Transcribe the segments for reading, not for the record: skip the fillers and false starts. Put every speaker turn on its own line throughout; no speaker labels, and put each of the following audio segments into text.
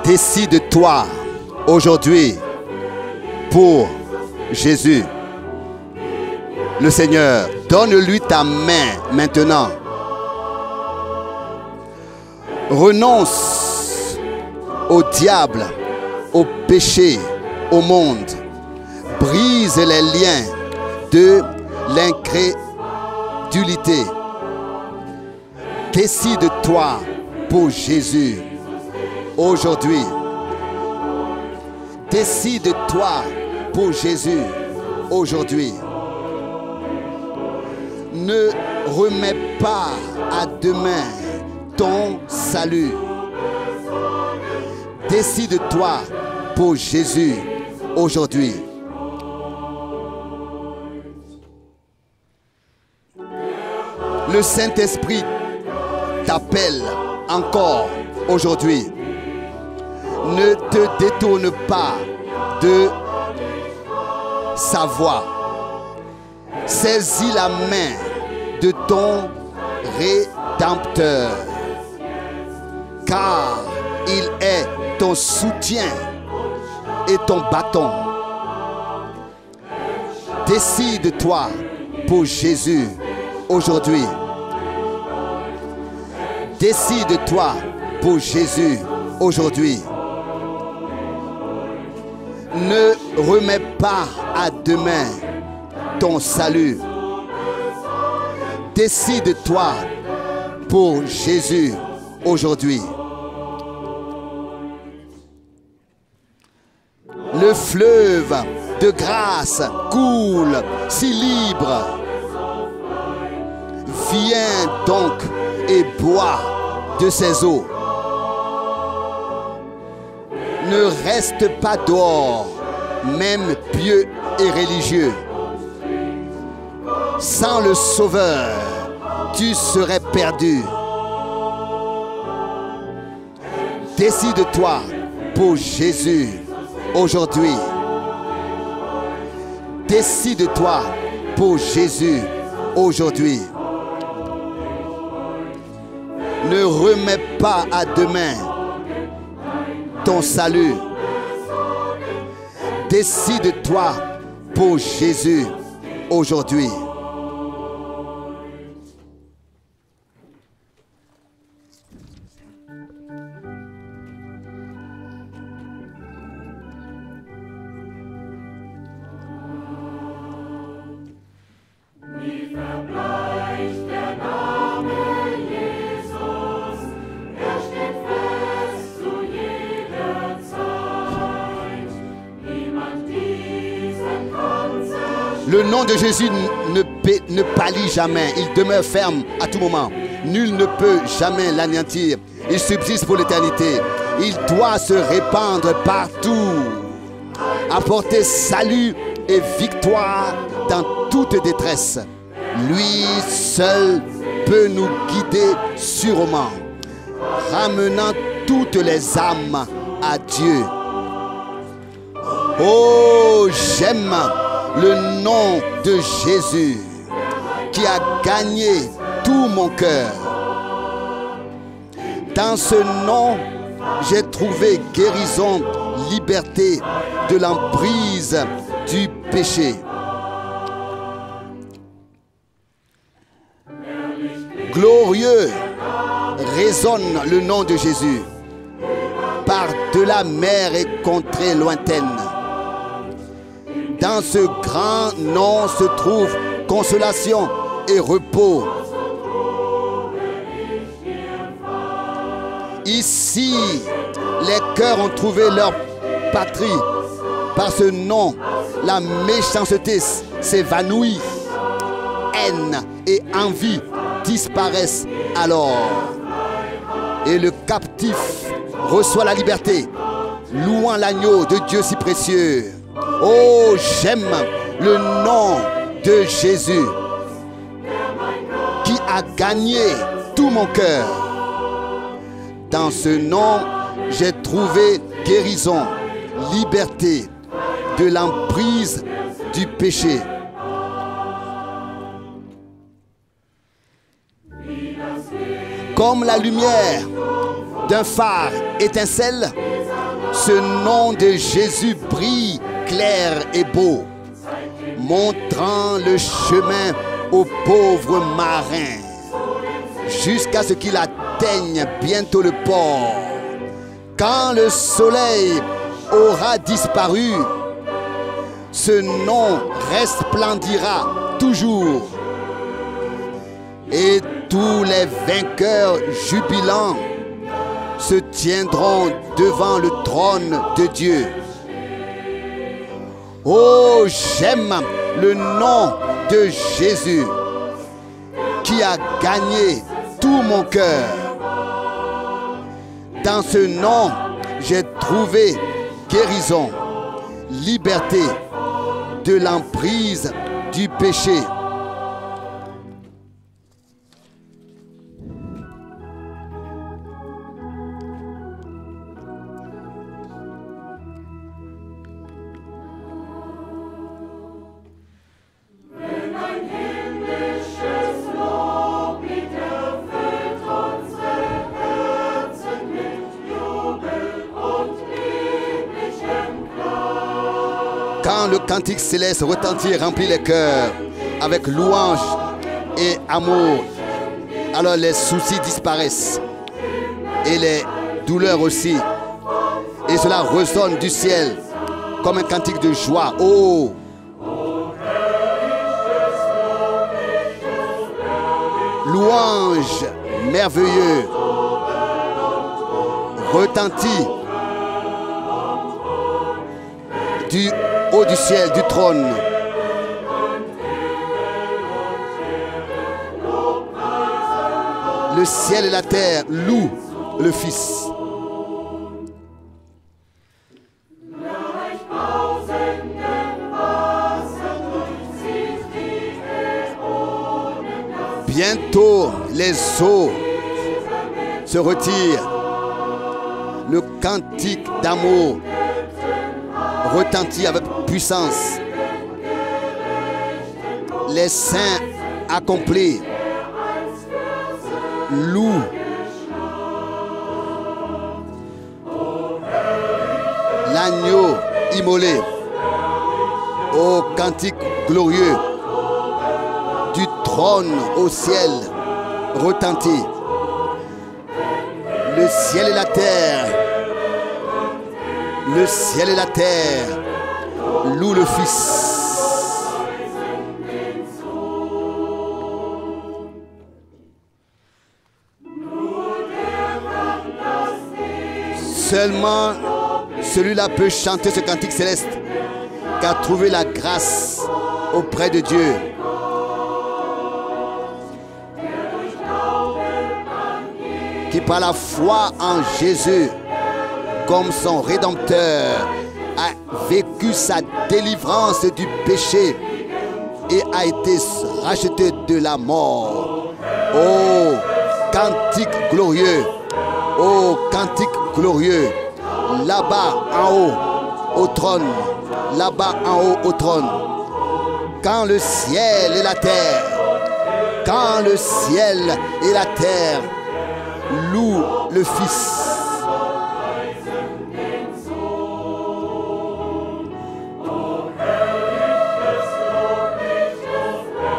Décide-toi aujourd'hui pour Jésus. Le Seigneur, donne-lui ta main maintenant. Renonce au diable, au péché, au monde. Brise les liens de l'incrédulité. Décide-toi pour Jésus aujourd'hui. Décide-toi pour Jésus aujourd'hui. Ne remets pas à demain ton salut. Décide-toi pour Jésus aujourd'hui. Le Saint-Esprit t'appelle encore aujourd'hui. Ne te détourne pas de sa voix. Saisis la main de ton Rédempteur, car il est ton soutien et ton bâton. Décide-toi pour Jésus aujourd'hui. Décide-toi pour Jésus aujourd'hui. Ne remets pas à demain ton salut. Décide-toi pour Jésus aujourd'hui. Le fleuve de grâce coule si libre. Viens donc et bois de ses eaux. Ne reste pas dehors, même pieux et religieux. Sans le Sauveur, tu serais perdu. Décide-toi pour Jésus aujourd'hui. Décide-toi pour Jésus aujourd'hui. Ne remets pas à demain ton salut. Décide-toi pour Jésus aujourd'hui. Le nom de Jésus ne pâlit jamais. Il demeure ferme à tout moment. Nul ne peut jamais l'anéantir. Il subsiste pour l'éternité. Il doit se répandre partout. Apporter salut et victoire dans toute détresse. Lui seul peut nous guider sûrement, ramenant toutes les âmes à Dieu. Oh, j'aime le nom de Jésus qui a gagné tout mon cœur. Dans ce nom, j'ai trouvé guérison, liberté de l'emprise du péché. Glorieux résonne le nom de Jésus par-delà mer et contrées lointaines. Dans ce grand nom se trouve consolation et repos. Ici, les cœurs ont trouvé leur patrie. Par ce nom, la méchanceté s'évanouit. Haine et envie disparaissent alors. Et le captif reçoit la liberté, louant l'agneau de Dieu si précieux. Oh, j'aime le nom de Jésus qui a gagné tout mon cœur. Dans ce nom, j'ai trouvé guérison, liberté de l'emprise du péché. Comme la lumière d'un phare étincelle Ce nom de Jésus brille clair et beau, montrant le chemin aux pauvres marins, jusqu'à ce qu'il atteigne bientôt le port. Quand le soleil aura disparu, ce nom resplendira toujours. Et tous les vainqueurs jubilants se tiendront devant le trône de Dieu. Oh, j'aime le nom de Jésus qui a gagné tout mon cœur. Dans ce nom, j'ai trouvé guérison, liberté de l'emprise du péché. Quand le cantique céleste retentit et remplit les cœurs avec louange et amour, alors les soucis disparaissent et les douleurs aussi. Et cela résonne du ciel comme un cantique de joie. Oh! Louange merveilleux retentit du haut du ciel, du trône. Le ciel et la terre louent le Fils. Bientôt les eaux se retirent. Le cantique d'amour retentit avec puissance. Les saints accomplis louent. L'agneau immolé. Ô cantique glorieux du trône au ciel retentit. Le ciel et la terre, le ciel et la terre louent le Fils. Seulement celui-là peut chanter ce cantique céleste qui a trouvé la grâce auprès de Dieu. Qui par la foi en Jésus, comme son Rédempteur, a vécu sa délivrance du péché et a été racheté de la mort. Oh, cantique glorieux! Oh, cantique glorieux! Là-bas en haut, au trône, là-bas en haut, au trône. Quand le ciel et la terre, quand le ciel et la terre louent le Fils.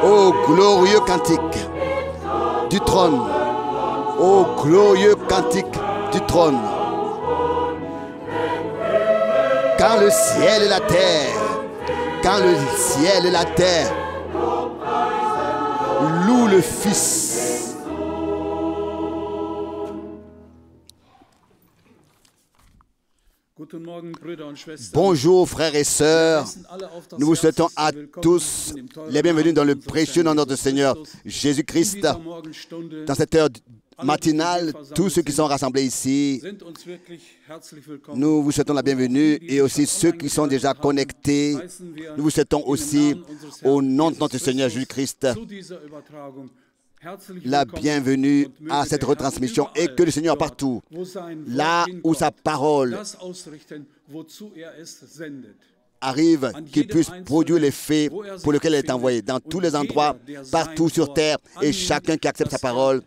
Ô glorieux cantique du trône, ô glorieux cantique du trône. Quand le ciel et la terre, quand le ciel et la terre louent le Fils. Bonjour frères et sœurs, nous vous souhaitons à tous les bienvenus dans le précieux nom de notre Seigneur Jésus-Christ. Dans cette heure matinale, tous ceux qui sont rassemblés ici, nous vous souhaitons la bienvenue et aussi ceux qui sont déjà connectés, nous vous souhaitons aussi au nom de notre Seigneur Jésus-Christ la bienvenue à cette retransmission et que le Seigneur partout, là où sa parole arrive, qu'il puisse produire l'effet pour lequel il est envoyé dans tous les endroits, partout sur terre, et chacun qui accepte sa parole,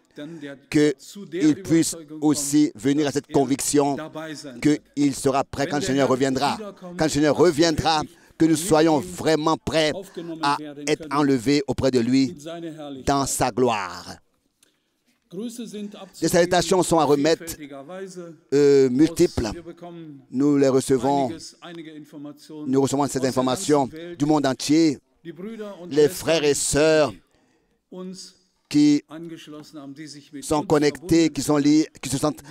qu'il puisse aussi venir à cette conviction qu'il sera prêt quand le Seigneur reviendra. Quand le Seigneur reviendra, que nous soyons vraiment prêts à être enlevés auprès de lui dans sa gloire. Des salutations sont à remettre multiples. Nous les recevons. Nous recevons ces informations du monde entier. Les frères et sœurs qui sont connectés, qui se sentent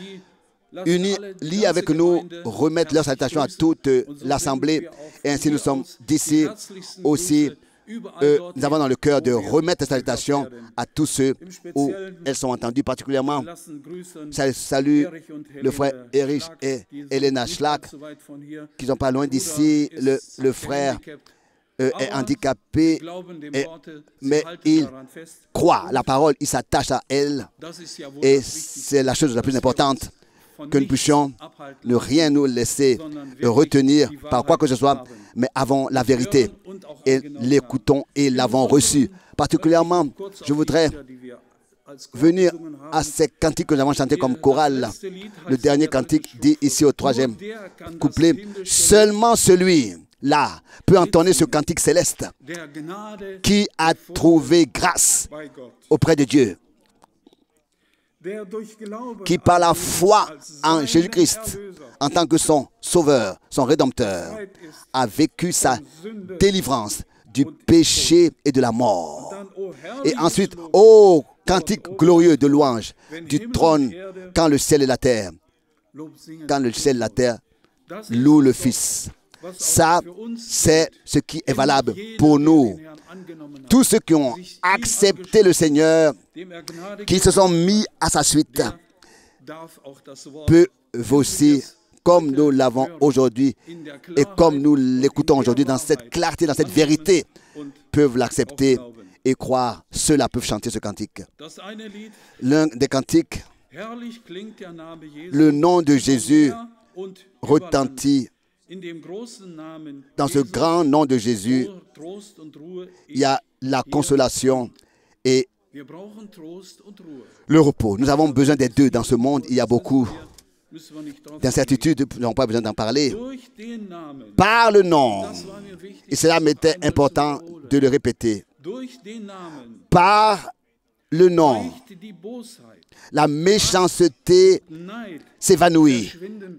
unis, liés avec nous, remettent leurs salutations à toute l'Assemblée. Et ainsi nous sommes d'ici aussi. Nous avons dans le cœur de remettre les salutations à tous ceux où elles sont entendues, particulièrement. Salut le frère Erich et Elena Schlack, qui sont pas loin d'ici. Le frère est handicapé, mais il croit la parole, il s'attache à elle. Et c'est la chose la plus importante, que nous puissions ne rien nous laisser retenir par quoi que ce soit, mais avons la vérité et l'écoutons et l'avons reçu. Particulièrement, je voudrais venir à ces cantiques que nous avons chantés comme chorale. Le dernier cantique dit ici au 3e couplet, « Seulement celui-là peut entonner ce cantique céleste qui a trouvé grâce auprès de Dieu, qui par la foi en Jésus-Christ, en tant que son sauveur, son rédempteur, a vécu sa délivrance du péché et de la mort. » Et ensuite, ô cantique glorieux de louange du trône, quand le ciel et la terre, louent le Fils. Ça, c'est ce qui est valable pour nous. Tous ceux qui ont accepté le Seigneur, qui se sont mis à sa suite, peuvent aussi, comme nous l'avons aujourd'hui et comme nous l'écoutons aujourd'hui, dans cette clarté, dans cette vérité, peuvent l'accepter et croire. Ceux-là peuvent chanter ce cantique. L'un des cantiques, le nom de Jésus retentit. Dans ce grand nom de Jésus, il y a la consolation et le repos. Nous avons besoin des deux dans ce monde. Il y a beaucoup d'incertitudes, nous n'avons pas besoin d'en parler. Par le nom, et cela m'était important de le répéter, par le nom, la méchanceté s'évanouit,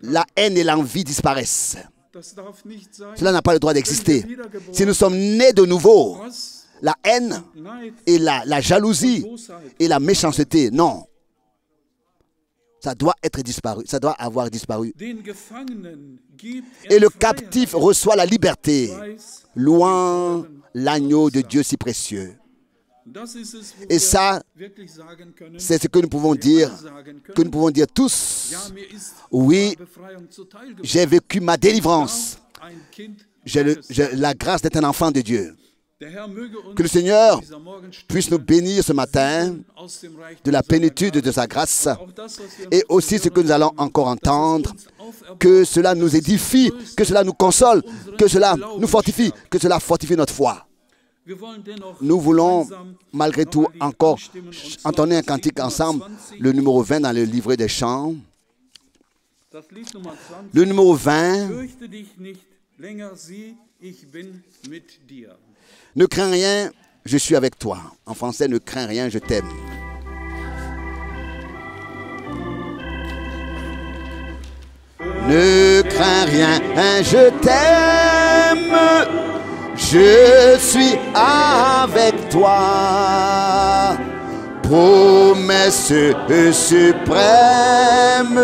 la haine et l'envie disparaissent. Cela n'a pas le droit d'exister. Si nous sommes nés de nouveau, la haine et la jalousie et la méchanceté, non. Ça doit être disparu, ça doit avoir disparu. Et le captif reçoit la liberté, louant l'agneau de Dieu si précieux. Et ça, c'est ce que nous pouvons dire tous. Oui, j'ai vécu ma délivrance. J'ai la grâce d'être un enfant de Dieu. Que le Seigneur puisse nous bénir ce matin de la plénitude de sa grâce et aussi ce que nous allons encore entendre, que cela nous édifie, que cela nous console, que cela nous fortifie, que cela fortifie notre foi. Nous voulons malgré tout encore entonner un cantique ensemble, le numéro 20 dans le livret des chants. Le numéro 20. Ne crains rien, je suis avec toi. En français, ne crains rien, je t'aime. Ne crains rien, je t'aime. Je suis avec toi, promesse suprême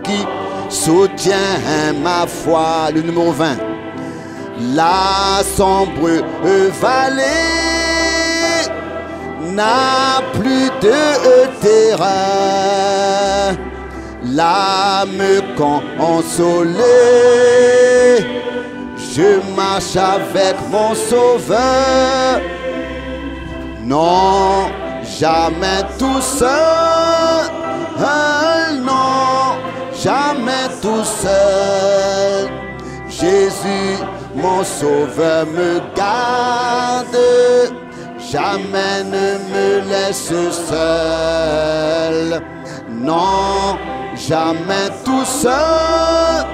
qui soutient ma foi. Le numéro 20. La sombre vallée n'a plus de terrain, l'âme consolée. Je marche avec mon sauveur. Non, jamais tout seul. Non, jamais tout seul. Jésus, mon sauveur me garde, jamais ne me laisse seul. Non, jamais tout seul.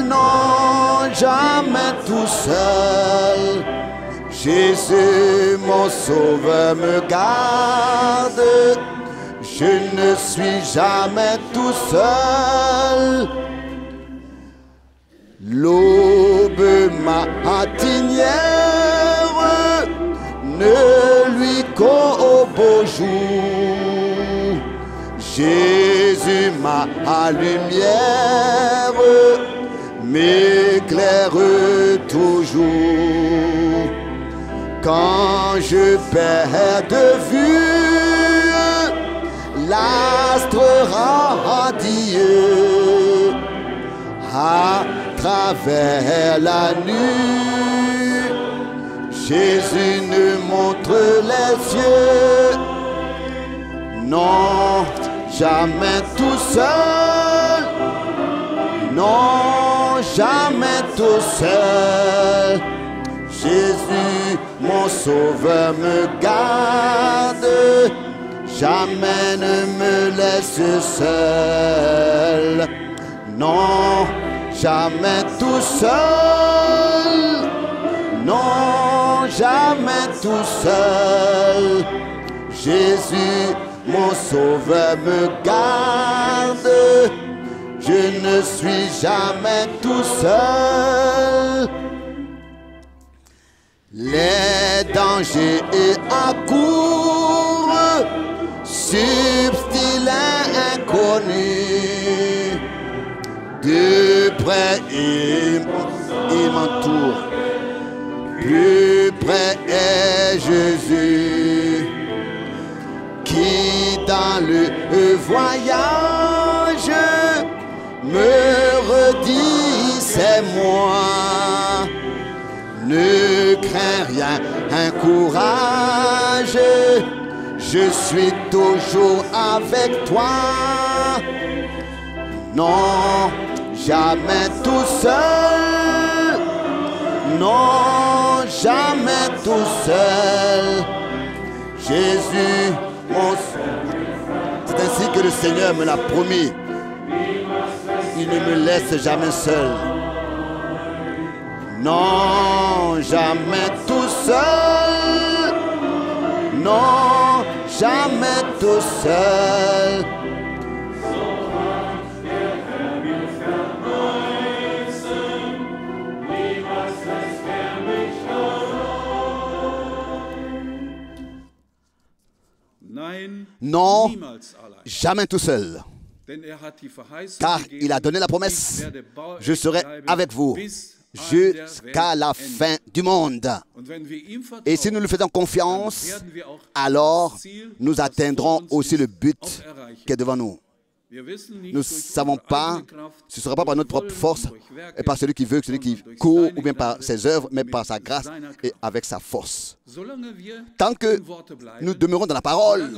Non, jamais tout seul. Jésus, mon sauveur, me garde. Je ne suis jamais tout seul. L'aube matinière ne lui qu'au beau jour. Jésus, ma lumière, m'éclaire toujours. Quand je perds de vue l'astre radieux à travers la nuit, Jésus nous montre les yeux. Non, jamais tout seul. Non, jamais tout seul. Jésus, mon sauveur, me garde. Jamais ne me laisse seul. Non, jamais tout seul. Non, jamais tout seul. Jésus, mon sauveur, me garde. Je ne suis jamais tout seul. Les dangers accourent, subtils et inconnus. De près, il m'entoure. Plus près est Jésus, qui dans le voyage me redit c'est moi. Ne crains rien, un courage, je suis toujours avec toi. Non, jamais tout seul. Non, jamais tout seul. Jésus, mon... C'est ainsi que le Seigneur me l'a promis. Il ne me laisse jamais seul. Non, jamais tout seul. Non, jamais tout seul. Non, jamais tout seul. Car il a donné la promesse, je serai avec vous jusqu'à la fin du monde. Et si nous lui faisons confiance, alors nous atteindrons aussi le but qui est devant nous. Nous ne savons pas, ce ne sera pas par notre propre force, et par celui qui veut, celui qui court, ou bien par ses œuvres, mais par sa grâce et avec sa force. Tant que nous demeurons dans la parole,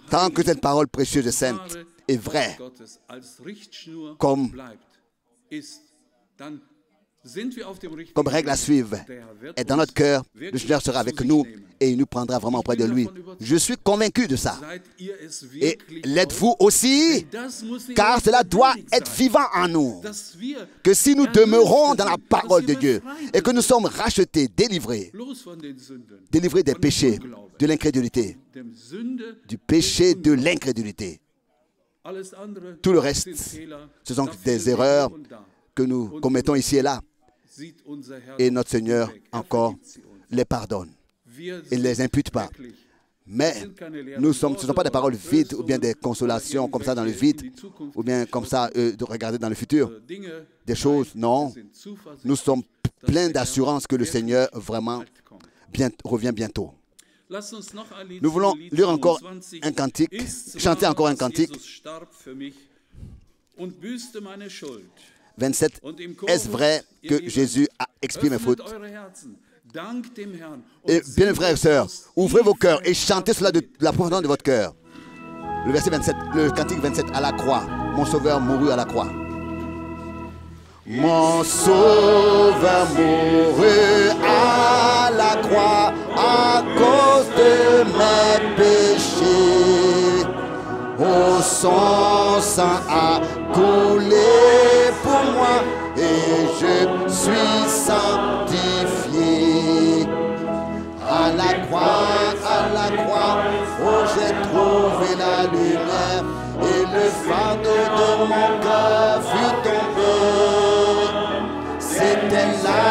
tant que cette parole précieuse et sainte est vraie, comme règle à suivre, et dans notre cœur, le Seigneur sera avec nous et il nous prendra vraiment auprès de lui. Je suis convaincu de ça. Et l'êtes-vous aussi? Car cela doit être vivant en nous. Que si nous demeurons dans la parole de Dieu et que nous sommes rachetés, délivrés des péchés, de l'incrédulité, du péché de l'incrédulité. Tout le reste, ce sont des erreurs que nous commettons ici et là. Et notre Seigneur encore les pardonne. Il ne les impute pas. Mais ce ne sont pas des paroles vides ou bien des consolations comme ça dans le vide ou bien comme ça de regarder dans le futur. Des choses, non. Nous sommes pleins d'assurance que le Seigneur vraiment revient bientôt. Nous voulons lire encore un cantique, chanter encore un cantique. 27. Est-ce vrai que Jésus a expié mes fautes? Et bien, frères et sœurs, ouvrez vos cœurs et chantez cela de la profondeur de votre cœur. Le verset 27, le cantique 27, à la croix. Mon Sauveur mourut à la croix. Mon sauveur mourut à la croix à cause de mes péchés. Oh, son sang a coulé pour moi et je suis sanctifié. À la croix, oh, j'ai trouvé la lumière et le fardeau de mon cœur fut tombé. C'était là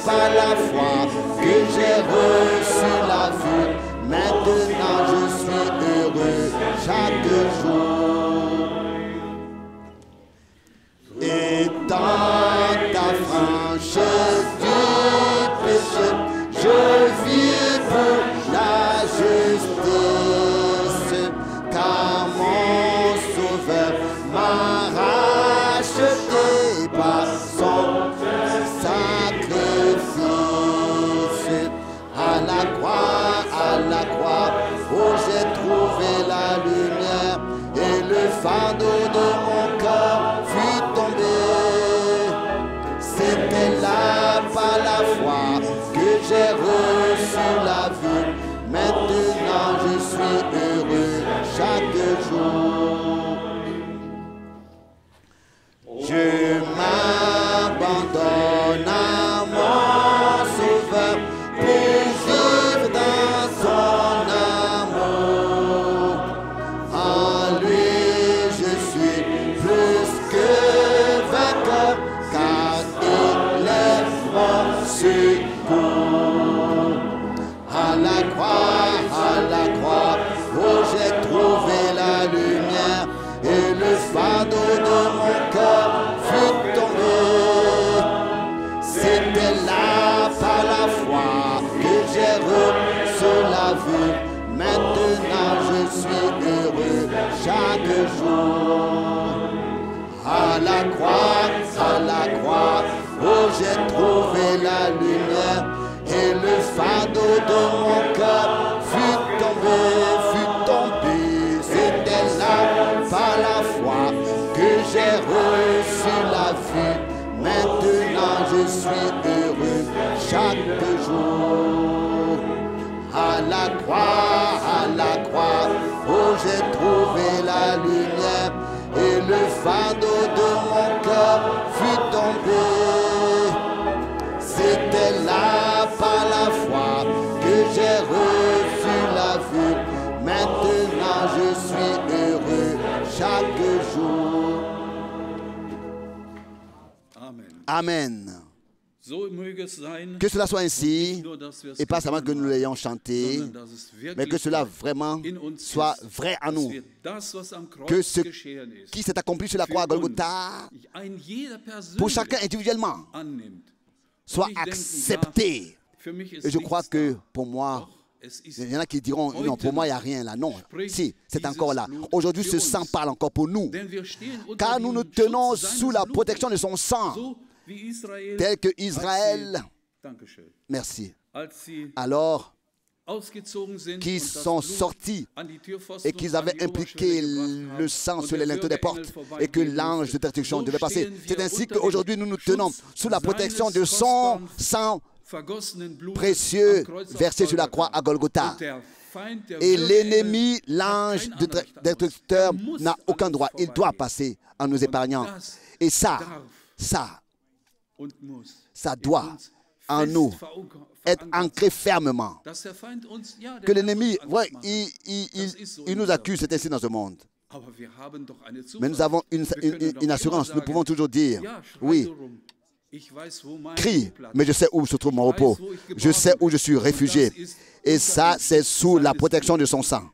par la foi que j'ai reçu la vue. Maintenant je suis heureux chaque jour. Et dans ta franchise du péché, je vis pour la justice, car mon sauveur m'a racheté par son sacrifice. À la croix, oh, j'ai trouvé la lumière et le fardeau de mon cœur fut tombé. C'était là par la foi que j'ai reçu la vue. Maintenant je suis heureux chaque jour. Je m'abandonne à mon sauveur pour vivre dans son amour. En lui je suis plus que vainqueur, car il est mon secours. À la croix, oh, j'ai trouvé la lumière et le fardeau de mon cœur fut tombé. C'était là par la foi que j'ai reçu la vue. Maintenant je suis heureux chaque jour. À la croix, oh, j'ai trouvé la lumière et le fardeau de mon cœur fut tombé. C'était là par la foi que j'ai reçu la vue. Maintenant je suis heureux chaque jour. À la croix, oh, j'ai trouvé la lumière et le fardeau de mon cœur fut tombé. C'était là par la foi que j'ai reçu la vue. Maintenant je suis heureux chaque jour. Amen. Que cela soit ainsi, et pas seulement que nous l'ayons chanté, mais que cela vraiment soit vrai en nous. Que ce qui s'est accompli sur la croix à Golgotha, pour chacun individuellement, soit accepté. Et je crois que pour moi, il y en a qui diront, non, pour moi il n'y a rien là. Non, si, c'est encore là. Aujourd'hui, ce sang parle encore pour nous. Car nous nous tenons sous la protection de son sang, tel que Israël, merci, alors qui sont sortis et qu'ils avaient impliqué le sang sur les linteaux des portes et que l'ange de destruction devait passer. C'est ainsi qu'aujourd'hui nous nous tenons sous la protection de son sang précieux versé sur la croix à Golgotha. Et l'ennemi, l'ange destructeur, n'a aucun droit. Il doit passer en nous épargnant. Et ça doit en nous être ancré fermement. Que l'ennemi, ouais, il nous accuse, c'est ainsi dans ce monde. Mais nous avons une assurance, nous pouvons toujours dire, oui, crie, mais je sais où se trouve mon repos. Je sais où je suis réfugié. Et ça, c'est sous la protection de son sang.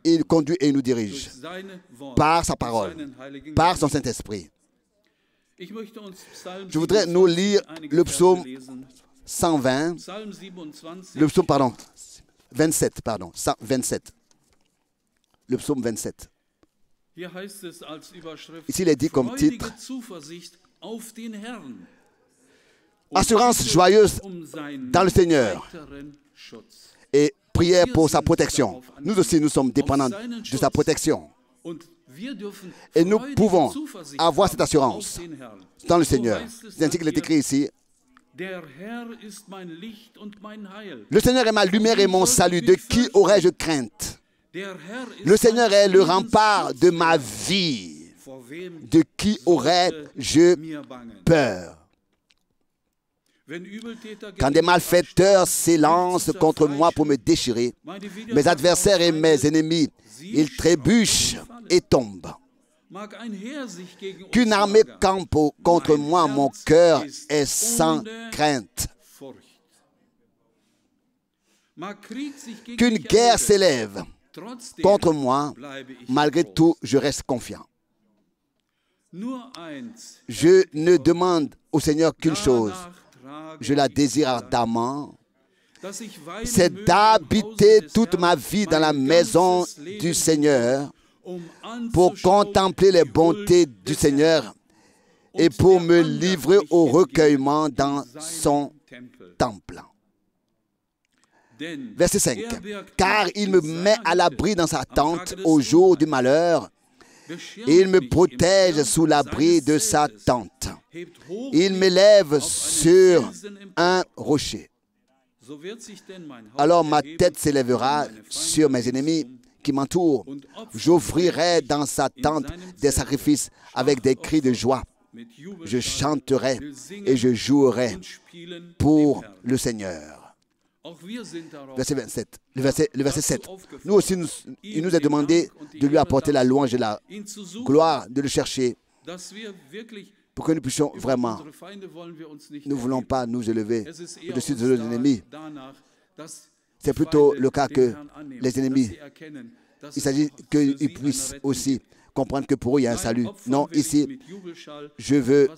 Il conduit et il nous dirige par sa parole, par son Saint-Esprit. Je voudrais nous lire le psaume 120, le psaume, 27, 27. Le psaume 27. Ici, il est dit comme titre, assurance joyeuse dans le Seigneur et prière pour sa protection. Nous aussi, nous sommes dépendants de sa protection. Et nous pouvons avoir cette assurance dans le Seigneur. C'est ainsi qu'il est écrit ici. Le Seigneur est ma lumière et mon salut. De qui aurais-je crainte? Le Seigneur est le rempart de ma vie. De qui aurais-je peur? Quand des malfaiteurs s'élancent contre moi pour me déchirer, mes adversaires et mes ennemis, ils trébuchent et tombent. Qu'une armée campe contre moi, mon cœur est sans crainte. Qu'une guerre s'élève contre moi, malgré tout, je reste confiant. Je ne demande au Seigneur qu'une chose. Je la désire ardemment, c'est d'habiter toute ma vie dans la maison du Seigneur pour contempler les bontés du Seigneur et pour me livrer au recueillement dans son temple. Verset 5. Car il me met à l'abri dans sa tente au jour du malheur. Il me protège sous l'abri de sa tente. Il m'élève sur un rocher. Alors ma tête s'élèvera sur mes ennemis qui m'entourent. J'offrirai dans sa tente des sacrifices avec des cris de joie. Je chanterai et je jouerai pour le Seigneur. Verset 27, le verset 7. Nous aussi, il nous est demandé de lui apporter la louange et la gloire, de le chercher pour que nous puissions vraiment. Nous ne voulons pas nous élever au-dessus de nos ennemis. C'est plutôt le cas que les ennemis, il s'agit qu'ils puissent aussi comprendre que pour eux, il y a un salut. Non, ici, je veux...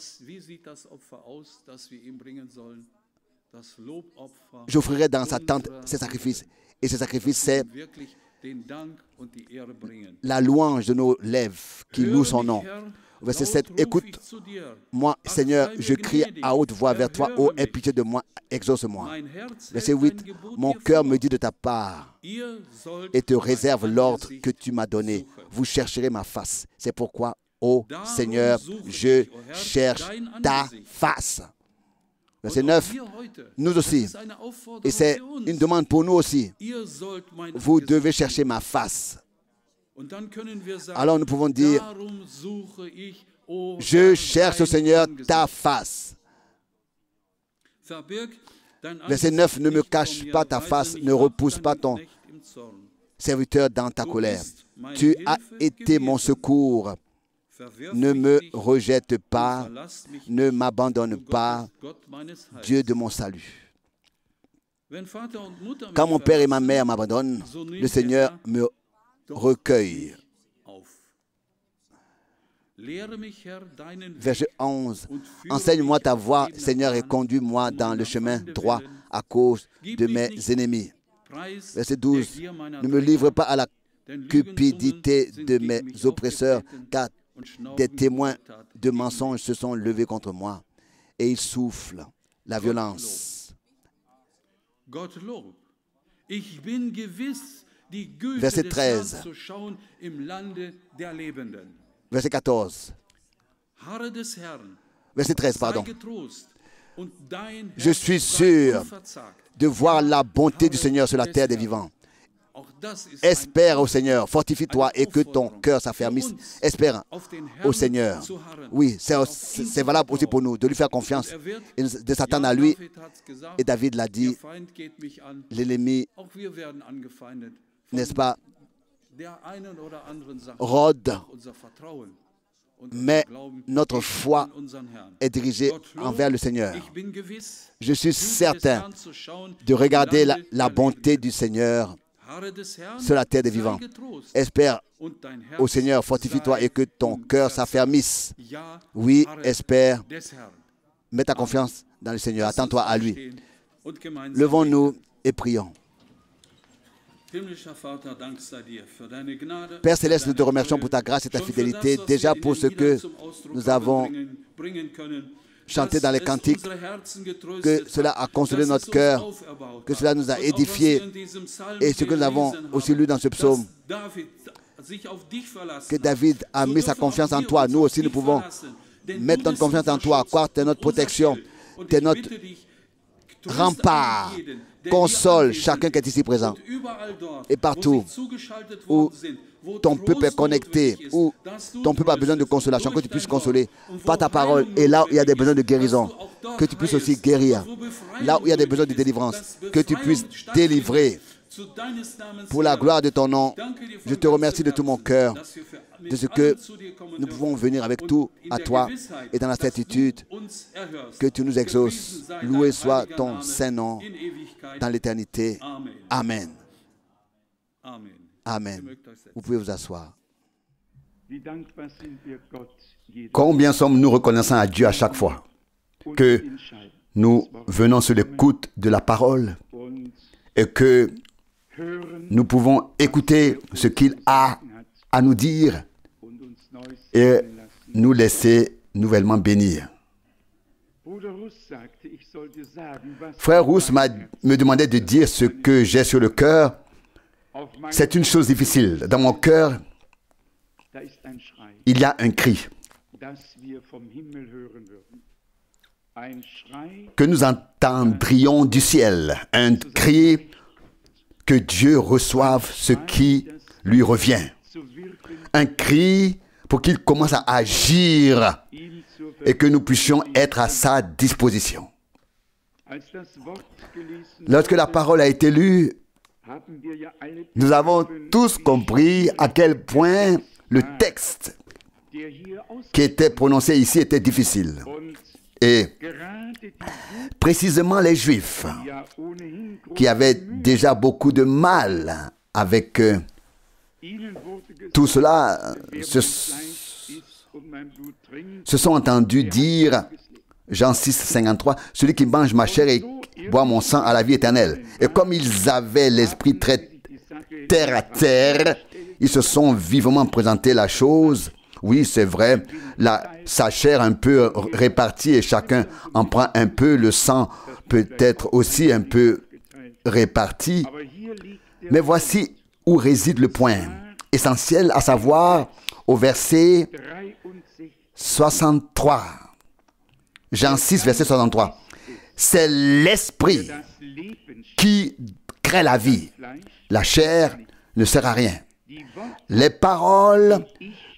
J'offrirai dans sa tente ses sacrifices. Et ces sacrifices, c'est la louange de nos lèvres qui louent son nom. Verset 7. Écoute-moi, Seigneur, je crie à haute voix vers toi. Oh, aie pitié de moi, exauce-moi. Verset 8. Mon cœur me dit de ta part et te réserve l'ordre que tu m'as donné. Vous chercherez ma face. C'est pourquoi, ô Seigneur, je cherche ta face. Verset 9, nous aussi, et c'est une demande pour nous aussi, vous devez chercher ma face. Alors nous pouvons dire, je cherche au Seigneur ta face. Verset 9, ne me cache pas ta face, ne repousse pas ton serviteur dans ta colère. Tu as été mon secours. Ne me rejette pas, ne m'abandonne pas, Dieu de mon salut. Quand mon père et ma mère m'abandonnent, le Seigneur me recueille. Verset 11. Enseigne-moi ta voie, Seigneur, et conduis-moi dans le chemin droit à cause de mes ennemis. Verset 12. Ne me livre pas à la cupidité de mes oppresseurs, car des témoins de mensonges se sont levés contre moi et ils soufflent la violence. Verset 13. Verset 14. Verset 13, pardon. Je suis sûr de voir la bonté du Seigneur sur la terre des vivants. Espère au Seigneur, fortifie-toi et que ton cœur s'affermisse. Espère au Seigneur. Oui, c'est valable aussi pour nous, de lui faire confiance et de s'attendre à lui. Et David l'a dit, l'ennemi, n'est-ce pas, rôde, mais notre foi est dirigée envers le Seigneur. Je suis certain de regarder la bonté du Seigneur sur la terre des vivants. Espère au Seigneur, fortifie-toi et que ton cœur s'affermisse. Oui, espère. Mets ta confiance dans le Seigneur. Attends-toi à lui. Levons-nous et prions. Père Céleste, nous te remercions pour ta grâce et ta fidélité, déjà pour ce que nous avons chanté dans les cantiques, que cela a consolé notre cœur, que cela nous a édifiés, et ce que nous avons aussi lu dans ce psaume, que David a mis sa confiance en toi. Nous aussi, nous pouvons mettre notre confiance en toi, croire que tu es notre protection, tu es notre rempart. Console chacun qui est ici présent. Et partout où ton peuple est connecté, où ton peuple a besoin de consolation, que tu puisses consoler par ta parole. Et là où il y a des besoins de guérison, que tu puisses aussi guérir. Là où il y a des besoins de délivrance, que tu puisses délivrer. Pour la gloire de ton nom, je te remercie de tout mon cœur de ce que nous pouvons venir avec tout à toi et dans la certitude que tu nous exauces. Loué soit ton saint nom dans l'éternité. Amen. Amen. Vous pouvez vous asseoir. Combien sommes-nous reconnaissants à Dieu à chaque fois que nous venons sur l'écoute de la parole et que nous pouvons écouter ce qu'il a à nous dire et nous laisser nouvellement bénir. Frère Rousse me demandait de dire ce que j'ai sur le cœur. C'est une chose difficile. Dans mon cœur, il y a un cri que nous entendrions du ciel, un cri que Dieu reçoive ce qui lui revient. Un cri pour qu'il commence à agir et que nous puissions être à sa disposition. Lorsque la parole a été lue, nous avons tous compris à quel point le texte qui était prononcé ici était difficile. Et précisément les Juifs, qui avaient déjà beaucoup de mal avec tout cela, se sont entendus dire, Jean 6, 53, « Celui qui mange ma chair et boit mon sang a la vie éternelle. » Et comme ils avaient l'esprit très terre à terre, ils se sont vivement présenté la chose. Oui, c'est vrai, sa chair un peu répartie et chacun en prend un peu, le sang peut-être aussi un peu réparti. Mais voici où réside le point essentiel, à savoir au verset 63. Jean 6, verset 63. C'est l'esprit qui crée la vie. La chair ne sert à rien. Les paroles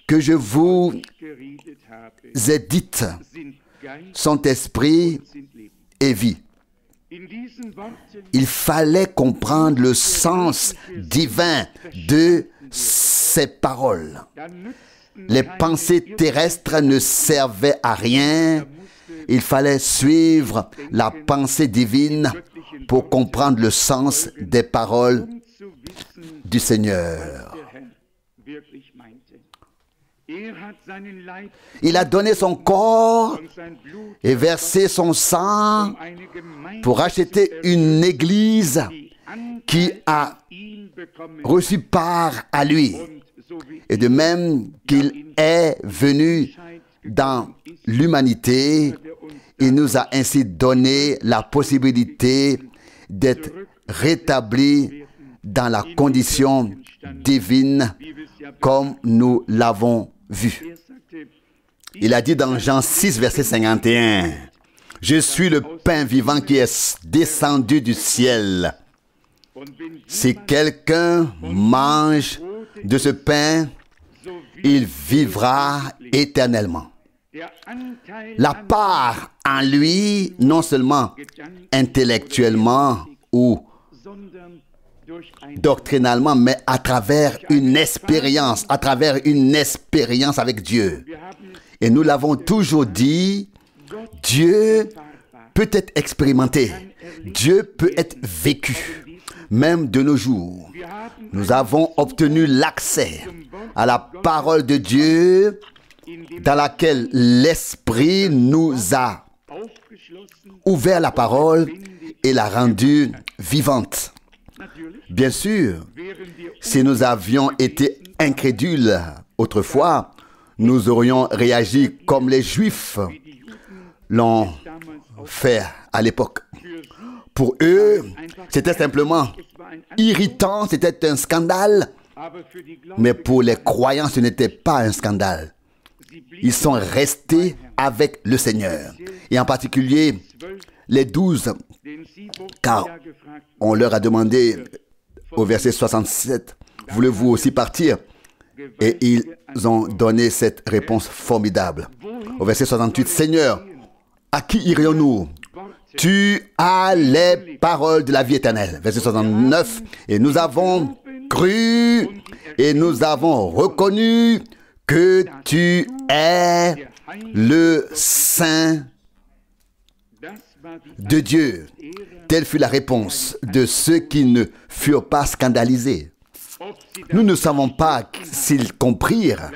que je vous ai dites sont esprit et vie. Il fallait comprendre le sens divin de ces paroles. Les pensées terrestres ne servaient à rien. Il fallait suivre la pensée divine pour comprendre le sens des paroles du Seigneur. Il a donné son corps et versé son sang pour acheter une église qui a reçu part à lui. Et de même qu'il est venu dans l'humanité, il nous a ainsi donné la possibilité d'être rétablis dans la condition divine comme nous l'avons vu. Il a dit dans Jean 6, verset 51, « Je suis le pain vivant qui est descendu du ciel. Si quelqu'un mange de ce pain, il vivra éternellement. » La part en lui, non seulement intellectuellement ou doctrinalement, mais à travers une expérience avec Dieu. Et nous l'avons toujours dit, Dieu peut être expérimenté, Dieu peut être vécu, même de nos jours. Nous avons obtenu l'accès à la parole de Dieu dans laquelle l'Esprit nous a ouvert la parole et l'a rendue vivante. Bien sûr, si nous avions été incrédules autrefois, nous aurions réagi comme les Juifs l'ont fait à l'époque. Pour eux, c'était simplement irritant, c'était un scandale Mais pour les croyants, ce n'était pas un scandale. Ils sont restés avec le Seigneur. Et en particulier, les 12, car on leur a demandé au verset 67, « Voulez-vous aussi partir ?» Et ils ont donné cette réponse formidable. Au verset 68, « Seigneur, à qui irions-nous? Tu as les paroles de la vie éternelle. » Verset 69, « Et nous avons cru et nous avons reconnu que tu es le Saint de Dieu. » Telle fut la réponse de ceux qui ne furent pas scandalisés. Nous ne savons pas s'ils comprirent,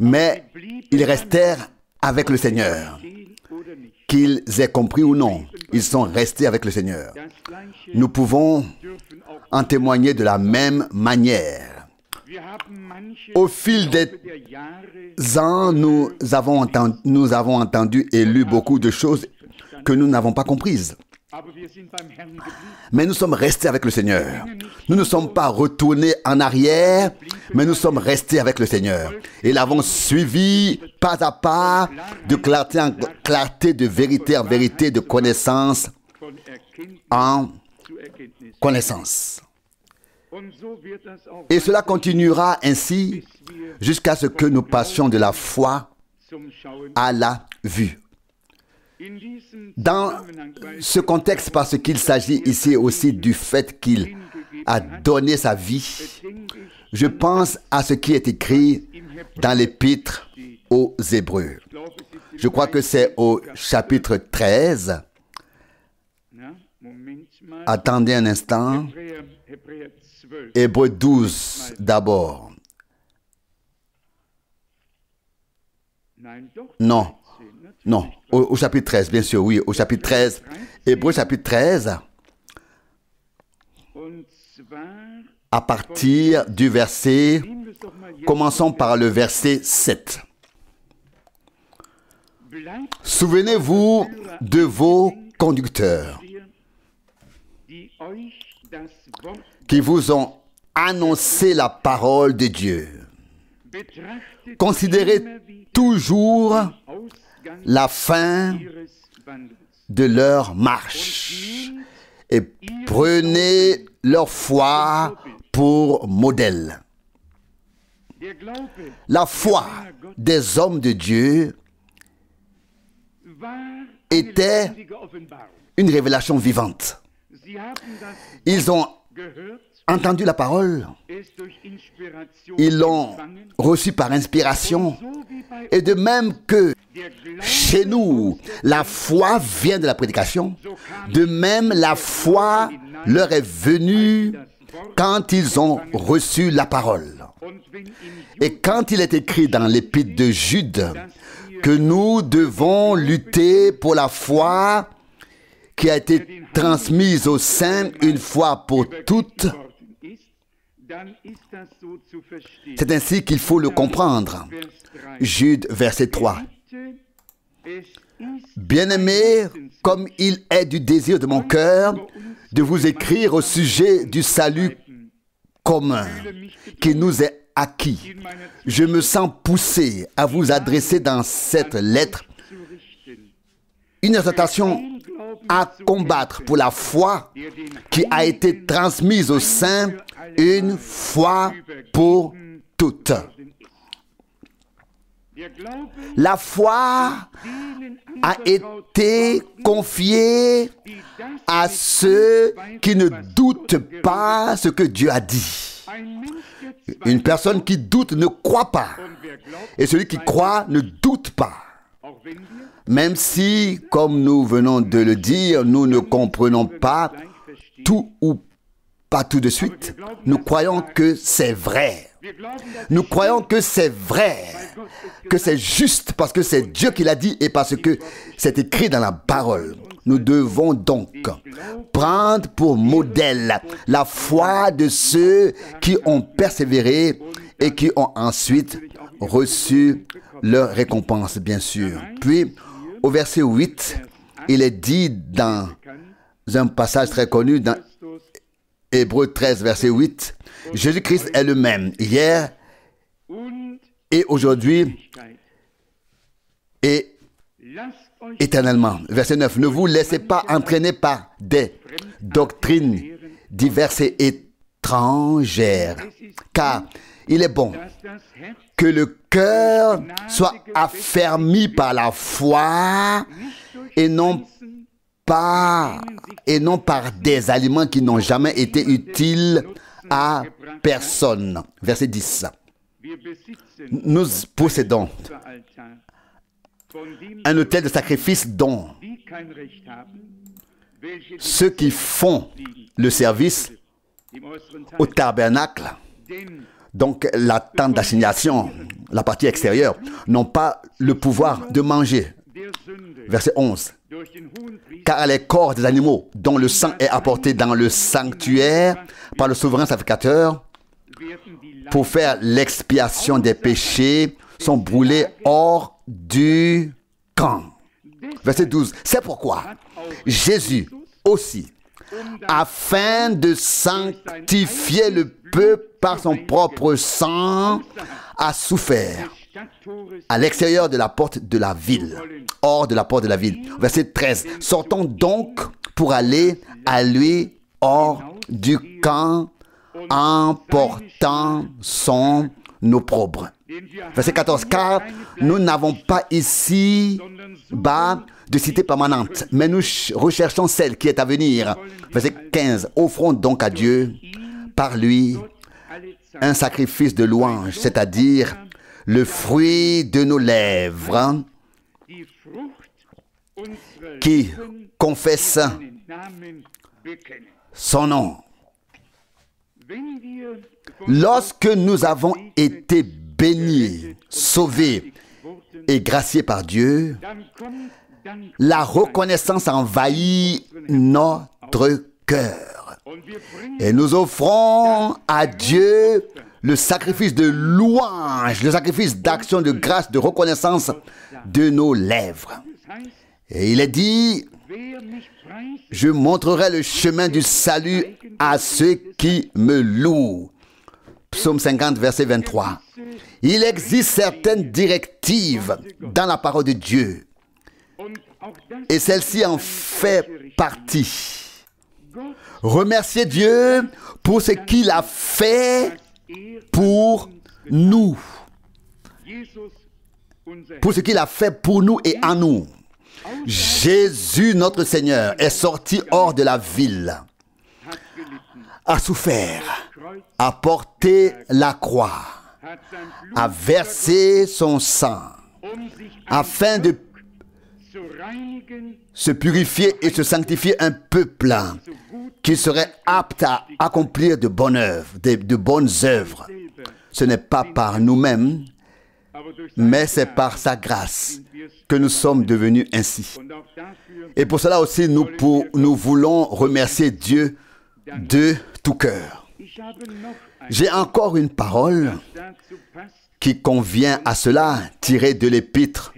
mais ils restèrent avec le Seigneur. Qu'ils aient compris ou non, ils sont restés avec le Seigneur. Nous pouvons en témoigner de la même manière. Au fil des ans, nous avons entendu et lu beaucoup de choses que nous n'avons pas comprises. Mais nous sommes restés avec le Seigneur. Nous ne sommes pas retournés en arrière, mais nous sommes restés avec le Seigneur. Et l'avons suivi pas à pas, de clarté en clarté, de vérité en vérité, de connaissance en connaissance. Et cela continuera ainsi jusqu'à ce que nous passions de la foi à la vue. Dans ce contexte, parce qu'il s'agit ici aussi du fait qu'il a donné sa vie, je pense à ce qui est écrit dans l'Épître aux Hébreux. Je crois que c'est au chapitre 13. Attendez un instant. Hébreux 12 d'abord. Non. Non, au chapitre 13, bien sûr, oui, au chapitre 13. Hébreux chapitre 13, à partir du verset, commençons par le verset 7. Souvenez-vous de vos conducteurs qui vous ont annoncé la parole de Dieu. Considérez toujours la fin de leur marche et prenez leur foi pour modèle. La foi des hommes de Dieu était une révélation vivante. Ils ont entendu la parole, ils l'ont reçue par inspiration, et de même que chez nous, la foi vient de la prédication, de même la foi leur est venue quand ils ont reçu la parole. Et quand il est écrit dans l'Épître de Jude que nous devons lutter pour la foi qui a été transmise aux saints une fois pour toutes, c'est ainsi qu'il faut le comprendre. Jude, verset 3. Bien-aimés, comme il est du désir de mon cœur de vous écrire au sujet du salut commun qui nous est acquis, je me sens poussé à vous adresser dans cette lettre une exhortation à combattre pour la foi qui a été transmise aux saints une fois pour toutes. La foi a été confiée à ceux qui ne doutent pas ce que Dieu a dit. Une personne qui doute ne croit pas. Et celui qui croit ne doute pas. Même si, comme nous venons de le dire, nous ne comprenons pas tout ou pas tout de suite, nous croyons que c'est vrai. Nous croyons que c'est vrai, que c'est juste parce que c'est Dieu qui l'a dit et parce que c'est écrit dans la parole. Nous devons donc prendre pour modèle la foi de ceux qui ont persévéré et qui ont ensuite reçu leur récompense, bien sûr. Puis, au verset 8, il est dit dans un passage très connu dans Hébreux 13, verset 8. Jésus-Christ est le même hier et aujourd'hui et éternellement. Verset 9. Ne vous laissez pas entraîner par des doctrines diverses et étrangères, car il est bon que le cœur soit affermi par la foi et non par des aliments qui n'ont jamais été utiles à personne. Verset 10. Nous possédons un autel de sacrifice dont ceux qui font le service au tabernacle, donc la tente d'assignation, la partie extérieure, n'ont pas le pouvoir de manger. Verset 11. Car les corps des animaux dont le sang est apporté dans le sanctuaire par le souverain sacrificateur pour faire l'expiation des péchés sont brûlés hors du camp. Verset 12. C'est pourquoi Jésus aussi, afin de sanctifier le peuple par son propre sang, a souffert à l'extérieur de la porte de la ville, hors de la porte de la ville. Verset 13. Sortons donc pour aller à lui hors du camp en portant son opprobre. Verset 14. Car nous n'avons pas ici-bas de cité permanente, mais nous recherchons celle qui est à venir. Verset 15. Offrons donc à Dieu, par lui, un sacrifice de louange, c'est-à-dire le fruit de nos lèvres, qui confesse son nom. Lorsque nous avons été bénis, sauvés et graciés par Dieu, la reconnaissance envahit notre cœur. Et nous offrons à Dieu le sacrifice de louange, le sacrifice d'action, de grâce, de reconnaissance de nos lèvres. Et il est dit, je montrerai le chemin du salut à ceux qui me louent. Psaume 50, verset 23. Il existe certaines directives dans la parole de Dieu. Et celle-ci en fait partie. Remerciez Dieu pour ce qu'il a fait pour nous. Pour ce qu'il a fait pour nous et en nous. Jésus, notre Seigneur, est sorti hors de la ville, a souffert, a porté la croix, a versé son sang, afin de se purifier et se sanctifier un peuple qui serait apte à accomplir de bonnes œuvres, de bonnes œuvres. Ce n'est pas par nous-mêmes, mais c'est par sa grâce que nous sommes devenus ainsi. Et pour cela aussi, nous voulons remercier Dieu de tout cœur. J'ai encore une parole qui convient à cela, tirée de l'épître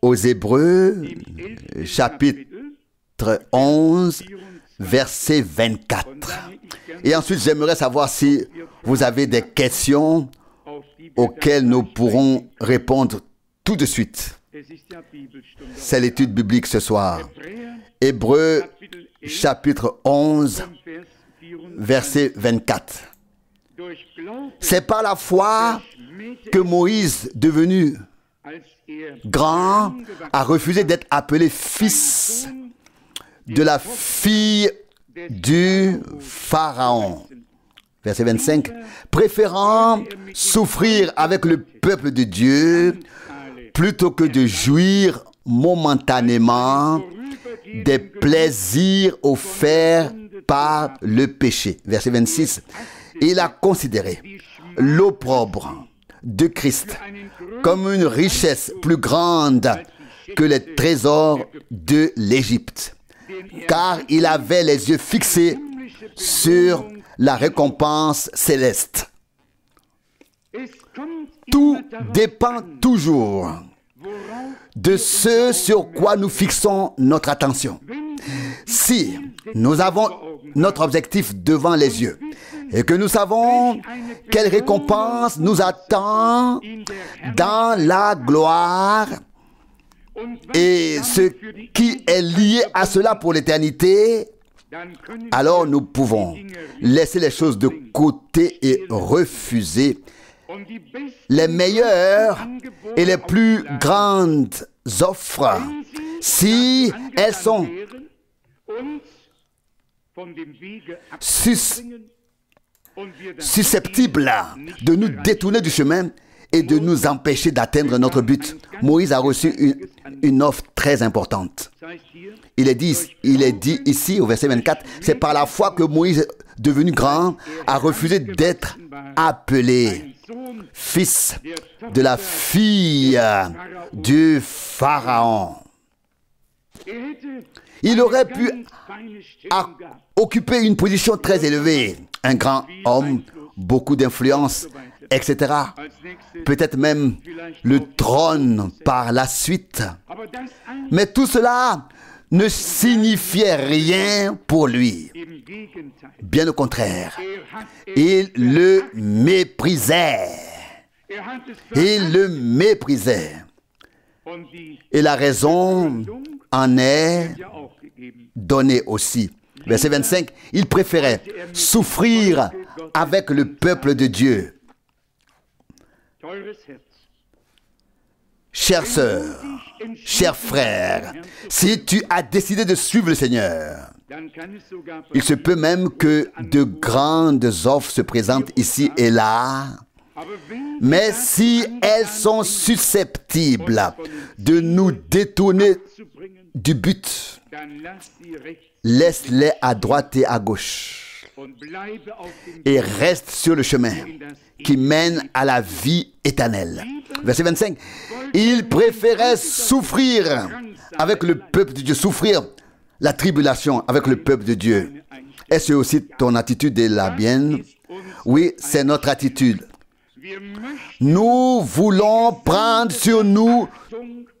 aux Hébreux, chapitre 11, verset 24. Et ensuite, j'aimerais savoir si vous avez des questions auxquelles nous pourrons répondre tout de suite. C'est l'étude biblique ce soir. Hébreux, chapitre 11, verset 24. C'est par la foi que Moïse, devenu grand, a refusé d'être appelé fils de la fille du Pharaon. Verset 25. Préférant souffrir avec le peuple de Dieu plutôt que de jouir momentanément des plaisirs offerts par le péché. Verset 26. Il a considéré l'opprobre de Christ comme une richesse plus grande que les trésors de l'Égypte, car il avait les yeux fixés sur la récompense céleste. Tout dépend toujours de ce sur quoi nous fixons notre attention. Si nous avons notre objectif devant les yeux et que nous savons quelle récompense nous attend dans la gloire et ce qui est lié à cela pour l'éternité, alors nous pouvons laisser les choses de côté et refuser les meilleures et les plus grandes offres si elles sont susceptibles de nous détourner du chemin et de nous empêcher d'atteindre notre but. Moïse a reçu une offre très importante. Il est dit ici au verset 24, c'est par la foi que Moïse, devenu grand, a refusé d'être appelé fils de la fille du Pharaon. Il aurait pu occuper une position très élevée, un grand homme, beaucoup d'influence, etc. Peut-être même le trône par la suite. Mais tout cela ne signifiait rien pour lui. Bien au contraire, il le méprisait. Il le méprisait. Et la raison en est donnée aussi. Verset 25, il préférait souffrir avec le peuple de Dieu. Chère sœur, cher frère, si tu as décidé de suivre le Seigneur, il se peut même que de grandes offres se présentent ici et là, mais si elles sont susceptibles de nous détourner du but, laisse-les à droite et à gauche et reste sur le chemin qui mène à la vie éternelle. Verset 25. Il préférait souffrir avec le peuple de Dieu, souffrir la tribulation avec le peuple de Dieu. Est-ce aussi ton attitude et la mienne? Oui, c'est notre attitude. Nous voulons prendre sur nous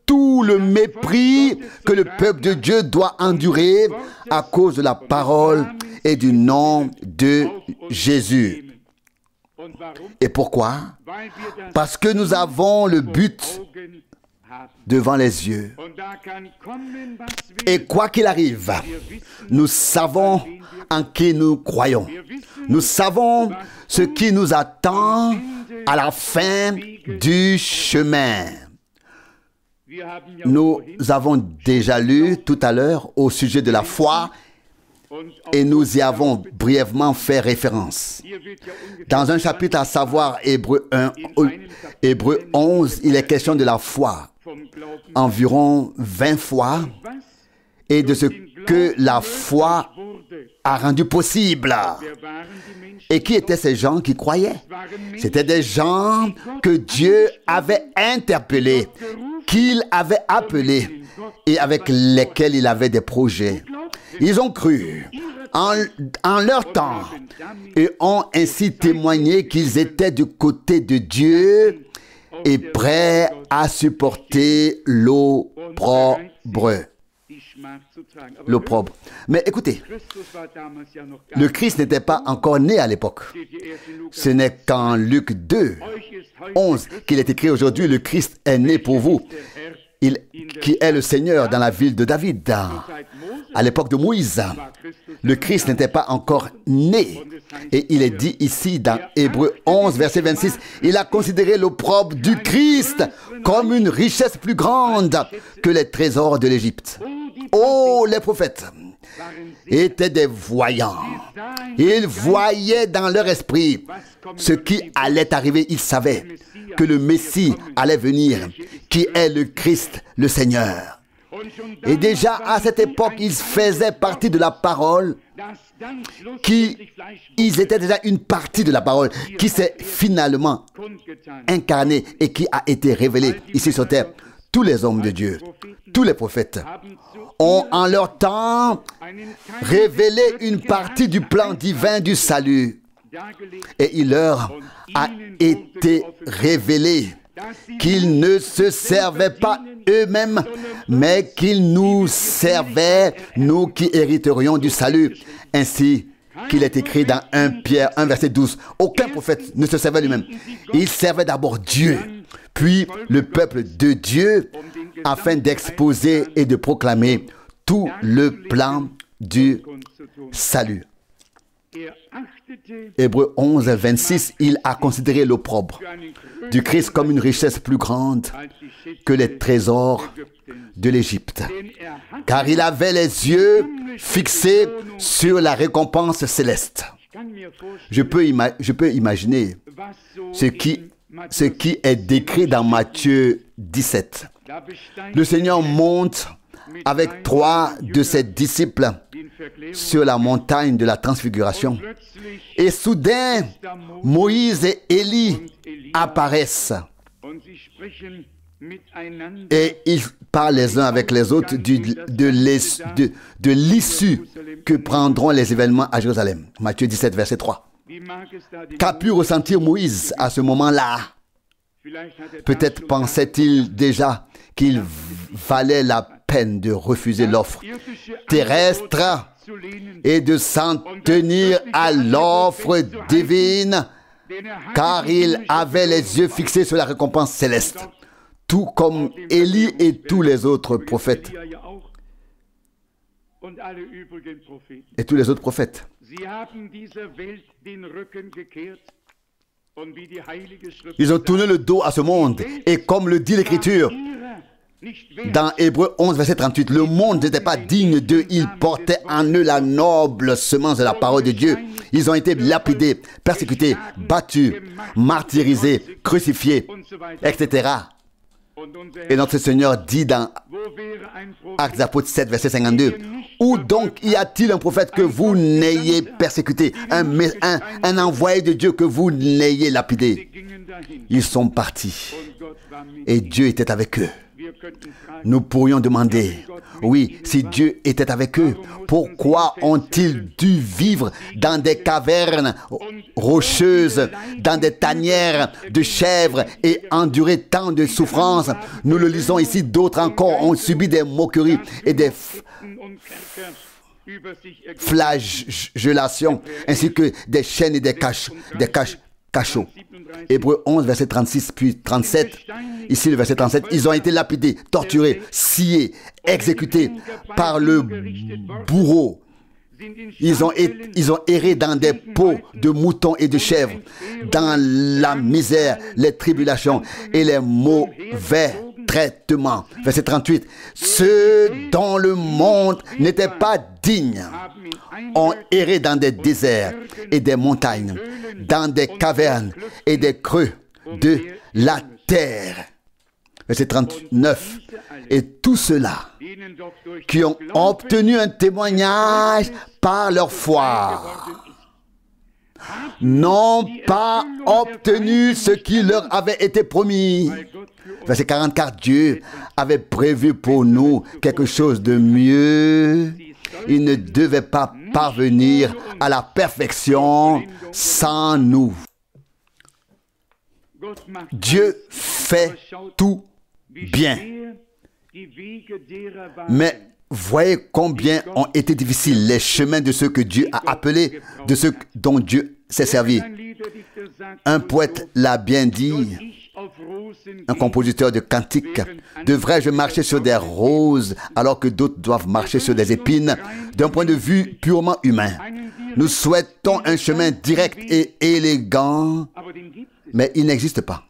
tout le mépris que le peuple de Dieu doit endurer à cause de la parole et du nom de Jésus. Et pourquoi? Parce que nous avons le but devant les yeux. Et quoi qu'il arrive, nous savons en qui nous croyons. Nous savons ce qui nous attend à la fin du chemin. Nous avons déjà lu tout à l'heure au sujet de la foi et nous y avons brièvement fait référence. Dans un chapitre, à savoir Hébreux 11, il est question de la foi environ 20 fois et de ce que la foi a rendu possible. Et qui étaient ces gens qui croyaient? C'étaient des gens que Dieu avait interpellés, qu'il avait appelés et avec lesquels il avait des projets. Ils ont cru en leur temps et ont ainsi témoigné qu'ils étaient du côté de Dieu et prêts à supporter l'opprobre. L'opprobre. Mais écoutez, le Christ n'était pas encore né à l'époque. Ce n'est qu'en Luc 2, 11 qu'il est écrit aujourd'hui, le Christ est né pour vous, qui est le Seigneur dans la ville de David. À l'époque de Moïse, le Christ n'était pas encore né. Et il est dit ici dans Hébreux 11, verset 26, il a considéré l'opprobre du Christ comme une richesse plus grande que les trésors de l'Égypte. Oh, les prophètes étaient des voyants. Ils voyaient dans leur esprit ce qui allait arriver. Ils savaient que le Messie allait venir, qui est le Christ, le Seigneur. Et déjà à cette époque, ils faisaient partie de la parole, ils étaient déjà une partie de la parole qui s'est finalement incarnée et qui a été révélée ici sur terre. Tous les hommes de Dieu, tous les prophètes ont en leur temps révélé une partie du plan divin du salut. Et il leur a été révélé qu'ils ne se servaient pas eux-mêmes, mais qu'il nous servait, nous qui hériterions du salut. Ainsi qu'il est écrit dans 1 Pierre 1, verset 12. Aucun prophète ne se servait lui-même. Il servait d'abord Dieu, puis le peuple de Dieu, afin d'exposer et de proclamer tout le plan du salut. Hébreux 11, 26, il a considéré l'opprobre du Christ comme une richesse plus grande que les trésors de l'Égypte, car il avait les yeux fixés sur la récompense céleste. Je peux imaginer ce qui est décrit dans Matthieu 17. Le Seigneur monte avec 3 de ses disciples sur la montagne de la transfiguration. Et soudain, Moïse et Élie apparaissent. Et ils parlent les uns avec les autres de l'issue que prendront les événements à Jérusalem. Matthieu 17, verset 3. Qu'a pu ressentir Moïse à ce moment-là? Peut-être pensait-il déjà qu'il valait la peine de refuser l'offre terrestre et de s'en tenir à l'offre divine, car il avait les yeux fixés sur la récompense céleste, tout comme Élie et tous les autres prophètes. Et tous les autres prophètes. Ils ont tourné le dos à ce monde. Et comme le dit l'Écriture, dans Hébreux 11, verset 38, le monde n'était pas digne d'eux. Ils portaient en eux la noble semence de la parole de Dieu. Ils ont été lapidés, persécutés, battus, martyrisés, crucifiés, etc. Et notre Seigneur dit dans Actes des Apôtres 7, verset 52, où donc y a-t-il un prophète que vous n'ayez persécuté, un envoyé de Dieu que vous n'ayez lapidé? Ils sont partis et Dieu était avec eux. Nous pourrions demander, oui, si Dieu était avec eux, pourquoi ont-ils dû vivre dans des cavernes rocheuses, dans des tanières de chèvres et endurer tant de souffrances? Nous le lisons ici, d'autres encore ont subi des moqueries et des flagellations, ainsi que des chaînes et des cachots. Hébreux 11, verset 36, puis 37. Ici, le verset 37. Ils ont été lapidés, torturés, sciés, exécutés par le bourreau. Ils ont erré dans des pots de moutons et de chèvres, dans la misère, les tribulations et les mauvais traitements. Verset 38. Ceux dont le monde n'était pas digne ont erré dans des déserts et des montagnes, dans des cavernes et des creux de la terre. Verset 39. Et tous ceux-là qui ont obtenu un témoignage par leur foi n'ont pas obtenu ce qui leur avait été promis. Verset 44. Dieu avait prévu pour nous quelque chose de mieux. Il ne devait pas parvenir à la perfection sans nous. Dieu fait tout bien. Mais voyez combien ont été difficiles les chemins de ceux que Dieu a appelés, de ceux dont Dieu s'est servi. Un poète l'a bien dit, un compositeur de cantiques. Devrais-je marcher sur des roses alors que d'autres doivent marcher sur des épines? D'un point de vue purement humain, nous souhaitons un chemin direct et élégant, mais il n'existe pas.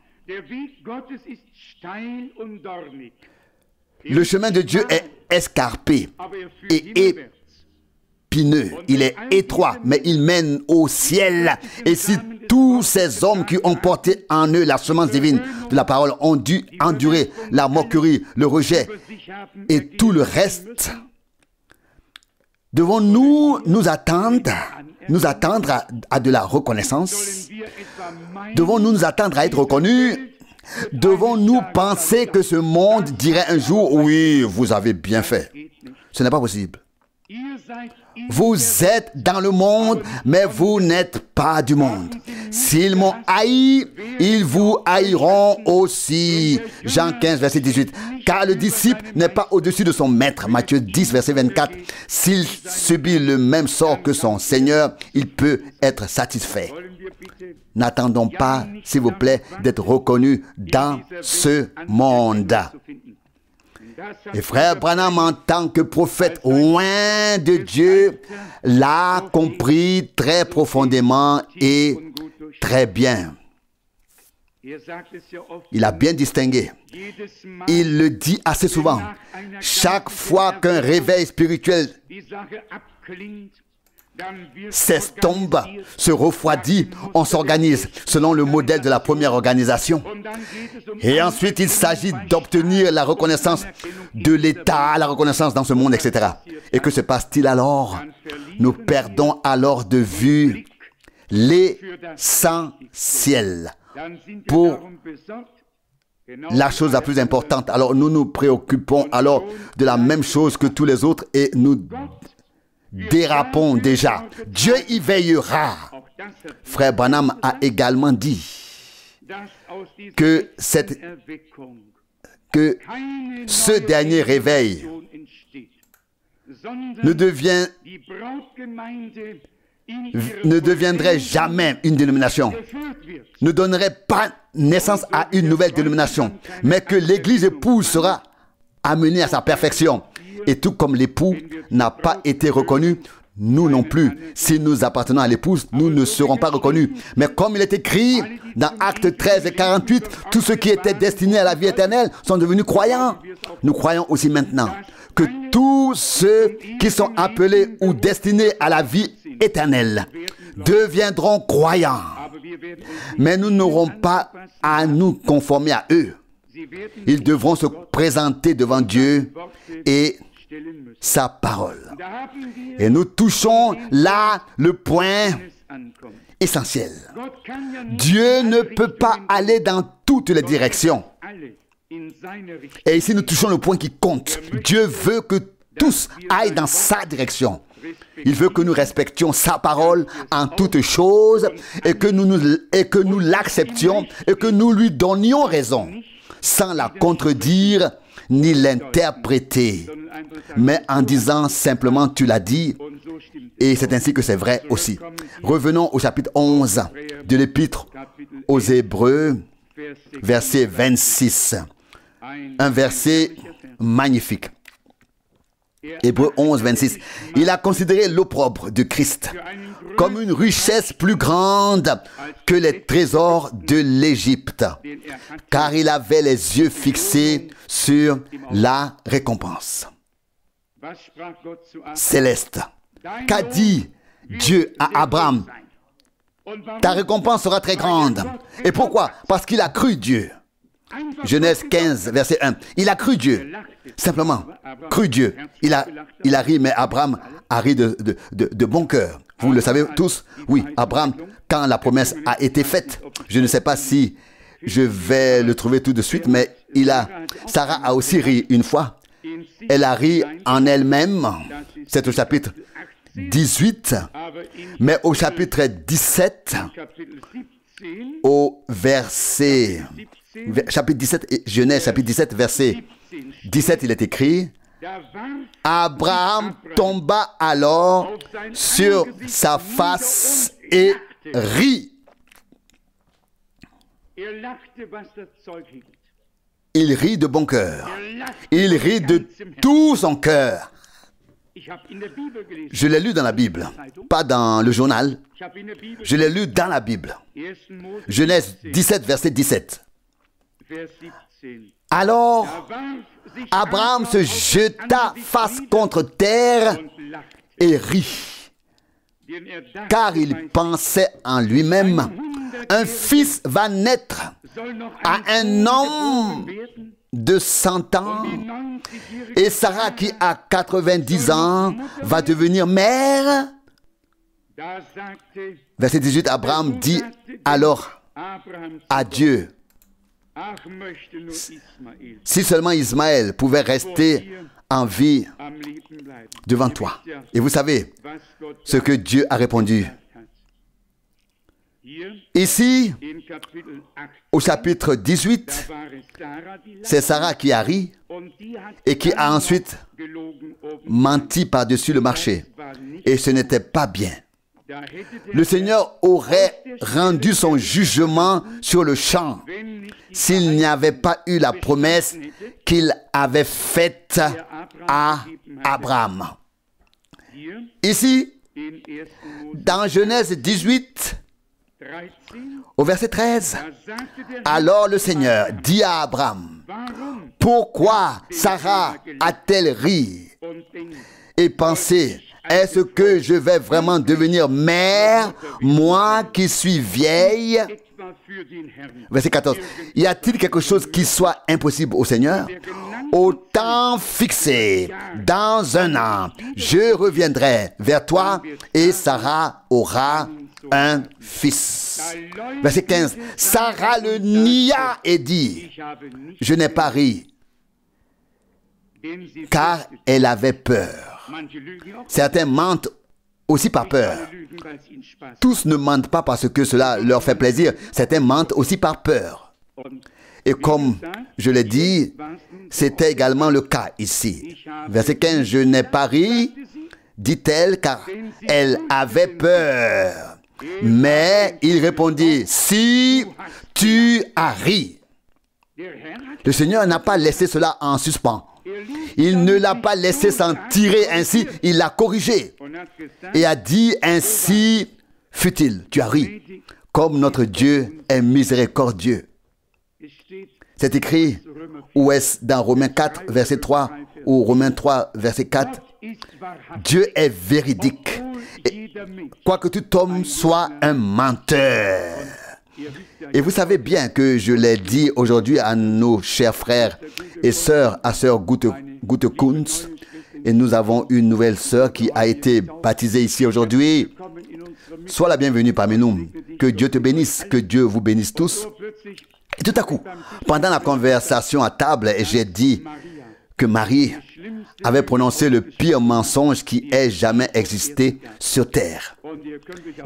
Le chemin de Dieu est escarpé et épineux. Il est étroit, mais il mène au ciel. Et si tous ces hommes qui ont porté en eux la semence divine de la parole ont dû endurer la moquerie, le rejet et tout le reste, devons-nous nous attendre à de la reconnaissance? Devons-nous nous attendre à être reconnus? Devons-nous penser que ce monde dirait un jour, oui, vous avez bien fait? Ce n'est pas possible. Vous êtes dans le monde, mais vous n'êtes pas du monde. S'ils m'ont haï, ils vous haïront aussi. Jean 15, verset 18. car le disciple n'est pas au-dessus de son maître. Matthieu 10, verset 24. S'il subit le même sort que son Seigneur, il peut être satisfait. N'attendons pas, s'il vous plaît, d'être reconnus dans ce monde. Et frère Branham, en tant que prophète loin de Dieu, l'a compris très profondément et très bien. Il a bien distingué. Il le dit assez souvent. Chaque fois qu'un réveil spirituel s'estompe, se refroidit, on s'organise selon le modèle de la première organisation. Et ensuite, il s'agit d'obtenir la reconnaissance de l'État, la reconnaissance dans ce monde, etc. Et que se passe-t-il alors? Nous perdons alors de vue l'essentiel pour la chose la plus importante. Alors nous nous préoccupons alors de la même chose que tous les autres et nous dérapons déjà. Dieu y veillera. Frère Branham a également dit que ce dernier réveil ne deviendrait jamais une dénomination, ne donnerait pas naissance à une nouvelle dénomination, mais que l'Église épouse sera amenée à sa perfection. Et tout comme l'époux n'a pas été reconnu, nous non plus, si nous appartenons à l'épouse, nous ne serons pas reconnus. Mais comme il est écrit dans Actes 13 et 48, tous ceux qui étaient destinés à la vie éternelle sont devenus croyants. Nous croyons aussi maintenant que tous ceux qui sont appelés ou destinés à la vie éternelle deviendront croyants. Mais nous n'aurons pas à nous conformer à eux. Ils devront se présenter devant Dieu et sa parole. Et nous touchons là le point essentiel. Dieu ne peut pas aller dans toutes les directions. Et ici, nous touchons le point qui compte. Dieu veut que tous aillent dans sa direction. Il veut que nous respections sa parole en toutes choses et que nous l'acceptions et que nous lui donnions raison, sans la contredire ni l'interpréter, mais en disant simplement tu l'as dit, et c'est ainsi que c'est vrai aussi. Revenons au chapitre 11 de l'Épître aux Hébreux, verset 26. Un verset magnifique. Hébreux 11, 26. Il a considéré l'opprobre de Christ comme une richesse plus grande que les trésors de l'Égypte, car il avait les yeux fixés sur la récompense céleste. Qu'a dit Dieu à Abraham? Ta récompense sera très grande. Et pourquoi? Parce qu'il a cru Dieu. Genèse 15, verset 1. Il a cru Dieu. Simplement, cru Dieu. Il a ri, mais Abraham a ri de bon cœur. Vous le savez tous? Oui, Abraham, quand la promesse a été faite, je ne sais pas si je vais le trouver tout de suite, mais Sarah a aussi ri une fois. Elle a ri en elle-même. C'est au chapitre 18, mais au chapitre 17, au verset... Chapitre 17, Genèse, chapitre 17, verset 17, il est écrit: Abraham tomba alors sur sa face et rit. Il rit de bon cœur. Il rit de tout son cœur. Je l'ai lu dans la Bible, pas dans le journal. Je l'ai lu dans la Bible. Genèse 17, verset 17. Alors, Abraham se jeta face contre terre et rit, car il pensait en lui-même: un fils va naître à un homme de 100 ans, et Sarah, qui a 90 ans, va devenir mère. Verset 18, Abraham dit alors à Dieu: si seulement Ismaël pouvait rester en vie devant toi. Et vous savez ce que Dieu a répondu. Ici, au chapitre 18, c'est Sarah qui a ri et qui a ensuite menti par-dessus le marché. Et ce n'était pas bien. Le Seigneur aurait rendu son jugement sur le champ s'il n'y avait pas eu la promesse qu'il avait faite à Abraham. Ici, dans Genèse 18, au verset 13, alors le Seigneur dit à Abraham, « Pourquoi Sarah a-t-elle ri et pensé, est-ce que je vais vraiment devenir mère, moi qui suis vieille ?» Verset 14. Y a-t-il quelque chose qui soit impossible au Seigneur? Au temps fixé, dans 1 an, je reviendrai vers toi et Sarah aura un fils. Verset 15. Sarah le nia et dit, je n'ai pas ri, car elle avait peur. Certains mentent aussi par peur. Tous ne mentent pas parce que cela leur fait plaisir. Certains mentent aussi par peur. Et comme je l'ai dit, c'était également le cas ici. Verset 15, je n'ai pas ri, dit-elle, car elle avait peur. Mais il répondit, si tu as ri. Le Seigneur n'a pas laissé cela en suspens. Il ne l'a pas laissé s'en tirer ainsi, il l'a corrigé et a dit, ainsi fut-il. Tu as ri, comme notre Dieu est miséricordieux. C'est écrit, ou est-ce dans Romains 4, verset 3, ou Romains 3, verset 4, Dieu est véridique, quoique tout homme soit un menteur. Et vous savez bien que je l'ai dit aujourd'hui à nos chers frères et sœurs, à sœur Gute Kunz, et nous avons une nouvelle sœur qui a été baptisée ici aujourd'hui. Sois la bienvenue parmi nous. Que Dieu te bénisse, que Dieu vous bénisse tous. Et tout à coup, pendant la conversation à table, j'ai dit que Marie avait prononcé le pire mensonge qui ait jamais existé sur terre.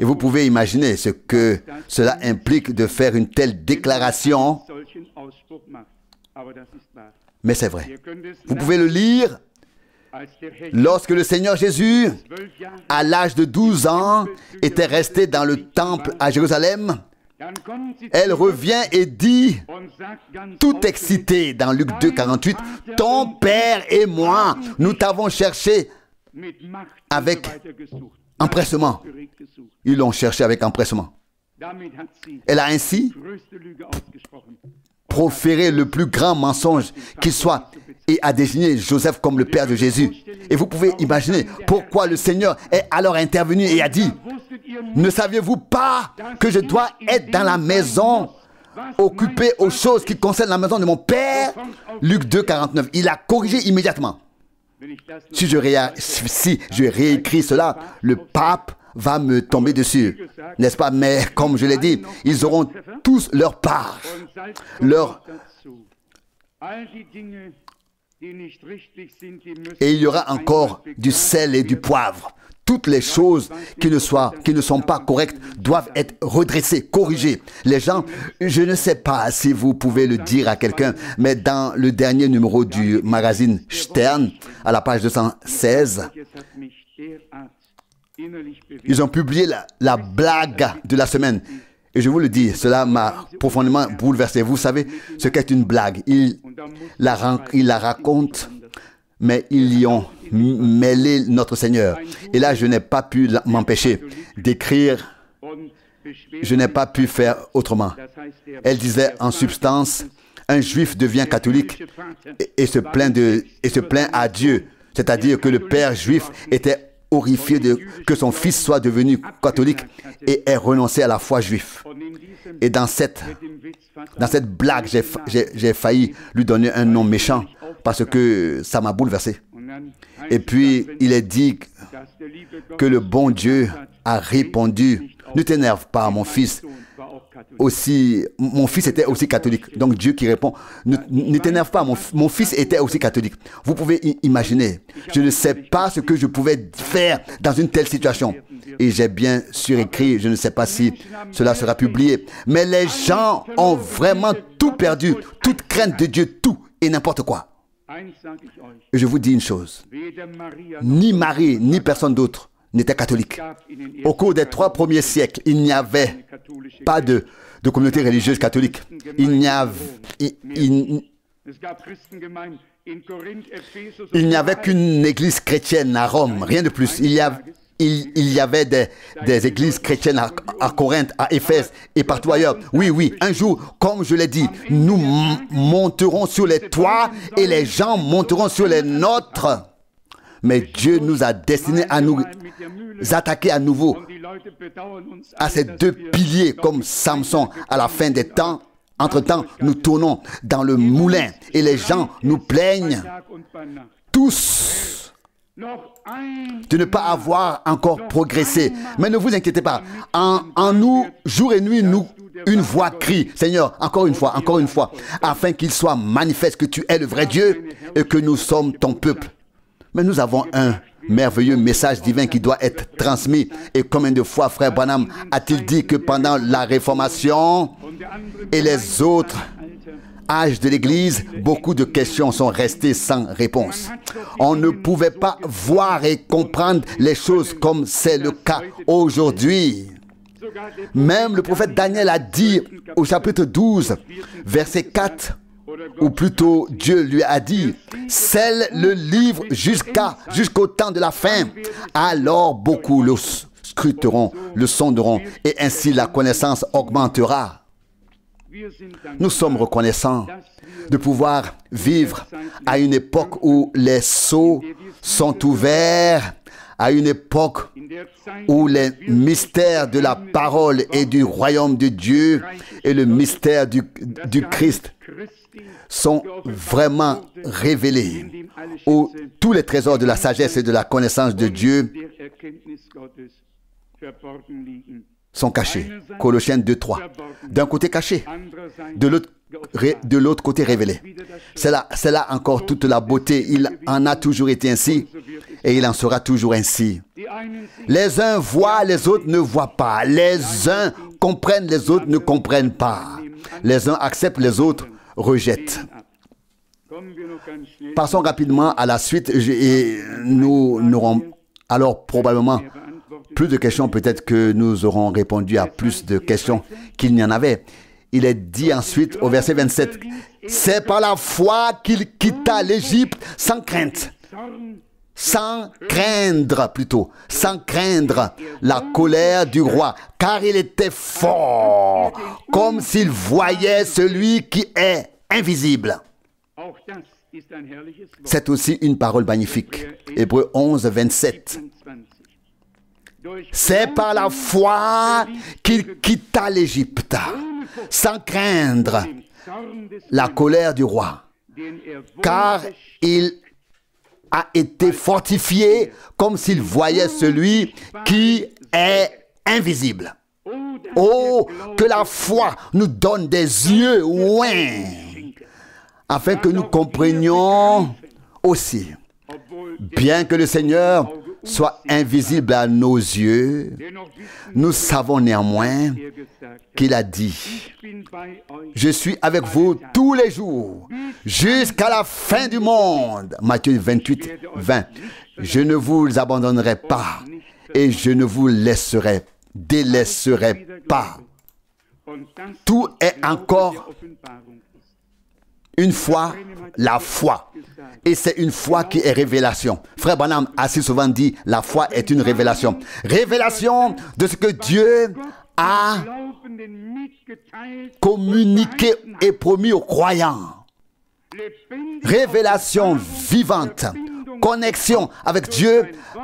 Et vous pouvez imaginer ce que cela implique de faire une telle déclaration. Mais c'est vrai. Vous pouvez le lire. Lorsque le Seigneur Jésus, à l'âge de 12 ans, était resté dans le temple à Jérusalem, elle revient et dit, tout excitée dans Luc 2, 48, « Ton père et moi, nous t'avons cherché avec empressement. » Ils l'ont cherché avec empressement. Elle a ainsi proféré le plus grand mensonge qui soit et a désigné Joseph comme le père de Jésus. Et vous pouvez imaginer pourquoi le Seigneur est alors intervenu et a dit, « Ne saviez-vous pas que je dois être dans la maison, occupé aux choses qui concernent la maison de mon père ?» Luc 2, 49. Il a corrigé immédiatement. Si je réécris cela, le pape va me tomber dessus, n'est-ce pas? Mais comme je l'ai dit, ils auront tous leur part, et il y aura encore du sel et du poivre. Toutes les choses qui ne sont pas correctes doivent être redressées, corrigées. Les gens, je ne sais pas si vous pouvez le dire à quelqu'un, mais dans le dernier numéro du magazine Stern, à la page 216, ils ont publié la blague de la semaine. Et je vous le dis, cela m'a profondément bouleversé. Vous savez ce qu'est une blague. Il la raconte, mais ils y ont mêlé notre Seigneur. Et là, je n'ai pas pu m'empêcher d'écrire. Je n'ai pas pu faire autrement. Elle disait en substance, un juif devient catholique et se plaint à Dieu. C'est-à-dire que le père juif était horrifié que son fils soit devenu catholique et ait renoncé à la foi juive. Et dans cette blague, j'ai failli lui donner un nom méchant parce que ça m'a bouleversé. Et puis, il est dit que le bon Dieu a répondu, « Ne t'énerve pas, mon fils, aussi, mon fils était aussi catholique. Donc Dieu qui répond, ne t'énerve pas, mon fils était aussi catholique. Vous pouvez imaginer, je ne sais pas ce que je pouvais faire dans une telle situation. Et j'ai bien surécrit, je ne sais pas si cela sera publié. Mais les gens ont vraiment tout perdu, toute crainte de Dieu, tout et n'importe quoi. Et je vous dis une chose, ni Marie, ni personne d'autre n'était catholique. Au cours des 3 premiers siècles, il n'y avait pas de communauté religieuse catholique. Il n'y avait qu'une église chrétienne à Rome, rien de plus. Il y avait des églises chrétiennes à Corinthe, à Éphèse et partout ailleurs. Oui, un jour, comme je l'ai dit, nous monterons sur les toits et les gens monteront sur les nôtres. Mais Dieu nous a destinés à nous attaquer à nouveau à ces 2 piliers comme Samson à la fin des temps. Entre-temps, nous tournons dans le moulin et les gens nous plaignent tous de ne pas avoir encore progressé. Mais ne vous inquiétez pas. En nous, jour et nuit, une voix crie, Seigneur, encore une fois, afin qu'il soit manifeste que tu es le vrai Dieu et que nous sommes ton peuple. Mais nous avons un merveilleux message divin qui doit être transmis. Et combien de fois, frère Branham, a-t-il dit que pendant la Réformation et les autres âges de l'Église, beaucoup de questions sont restées sans réponse. On ne pouvait pas voir et comprendre les choses comme c'est le cas aujourd'hui. Même le prophète Daniel a dit au chapitre 12, verset 4, ou plutôt Dieu lui a dit, scelle le livre jusqu'au temps de la fin. Alors beaucoup le scruteront, le sonderont, et ainsi la connaissance augmentera. Nous sommes reconnaissants de pouvoir vivre à une époque où les sceaux sont ouverts, à une époque où les mystères de la parole et du royaume de Dieu et le mystère du Christ sont vraiment révélés, où tous les trésors de la sagesse et de la connaissance de Dieu sont cachés. Colossiens 2:3. D'un côté caché, de l'autre côté révélé. C'est là encore toute la beauté. Il en a toujours été ainsi et il en sera toujours ainsi. Les uns voient, les autres ne voient pas. Les uns comprennent, les autres ne comprennent pas. Les uns acceptent, les autres rejettent. Passons rapidement à la suite et nous n'aurons alors probablement plus de questions. Peut-être que nous aurons répondu à plus de questions qu'il n'y en avait. Il est dit ensuite au verset 27, « C'est par la foi qu'il quitta l'Égypte sans crainte. » Sans craindre la colère du roi, car il était fort, comme s'il voyait celui qui est invisible. C'est aussi une parole magnifique. Hébreux 11, 27. C'est par la foi qu'il quitta l'Égypte, sans craindre la colère du roi, car il a été fortifié comme s'il voyait celui qui est invisible. Oh, que la foi nous donne des yeux ouins, afin que nous comprenions aussi, bien que le Seigneur soit invisible à nos yeux, nous savons néanmoins qu'il a dit, « Je suis avec vous tous les jours, jusqu'à la fin du monde. » Matthieu 28, 20. « Je ne vous abandonnerai pas et je ne vous délaisserai pas. » Tout est encore une fois la foi. Et c'est une foi qui est révélation. Frère Branham a si souvent dit, la foi est une révélation. Révélation de ce que Dieu a communiqué et promis aux croyants. Révélation vivante. Connexion avec Dieu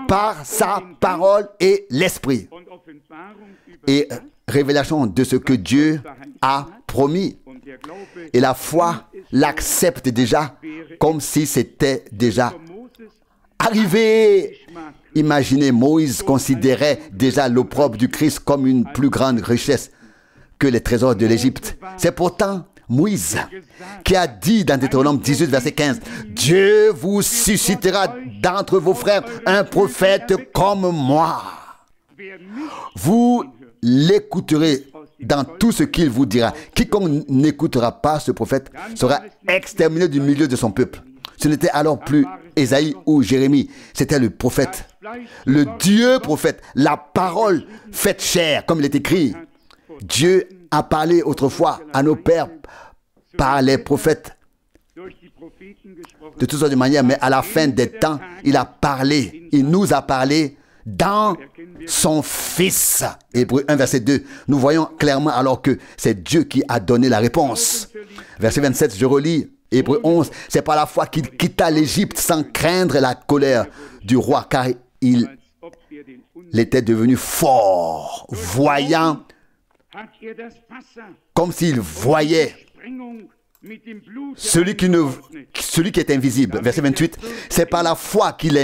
par sa parole et l'esprit. Et révélation de ce que Dieu a promis. Et la foi l'accepte déjà comme si c'était déjà arrivé. Imaginez, Moïse considérait déjà l'opprobre du Christ comme une plus grande richesse que les trésors de l'Égypte. C'est pourtant Moïse qui a dit dans Deutéronome 18, verset 15, « Dieu vous suscitera d'entre vos frères un prophète comme moi. Vous l'écouterez dans tout ce qu'il vous dira. Quiconque n'écoutera pas ce prophète sera exterminé du milieu de son peuple. » Ce n'était alors plus Ésaïe ou Jérémie, c'était le prophète. Le Dieu prophète, la parole faite chair, comme il est écrit. Dieu a parlé autrefois à nos pères par les prophètes de toutes sortes de manières, mais à la fin des temps, il a parlé, il nous a parlé dans son Fils. Hébreux 1, verset 2. Nous voyons clairement alors que c'est Dieu qui a donné la réponse. Verset 27, je relis Hébreux 11. C'est par la foi qu'il quitta l'Égypte sans craindre la colère du roi, car il était devenu fort, voyant comme s'il voyait celui qui est invisible. Verset 28, c'est par la foi qu'il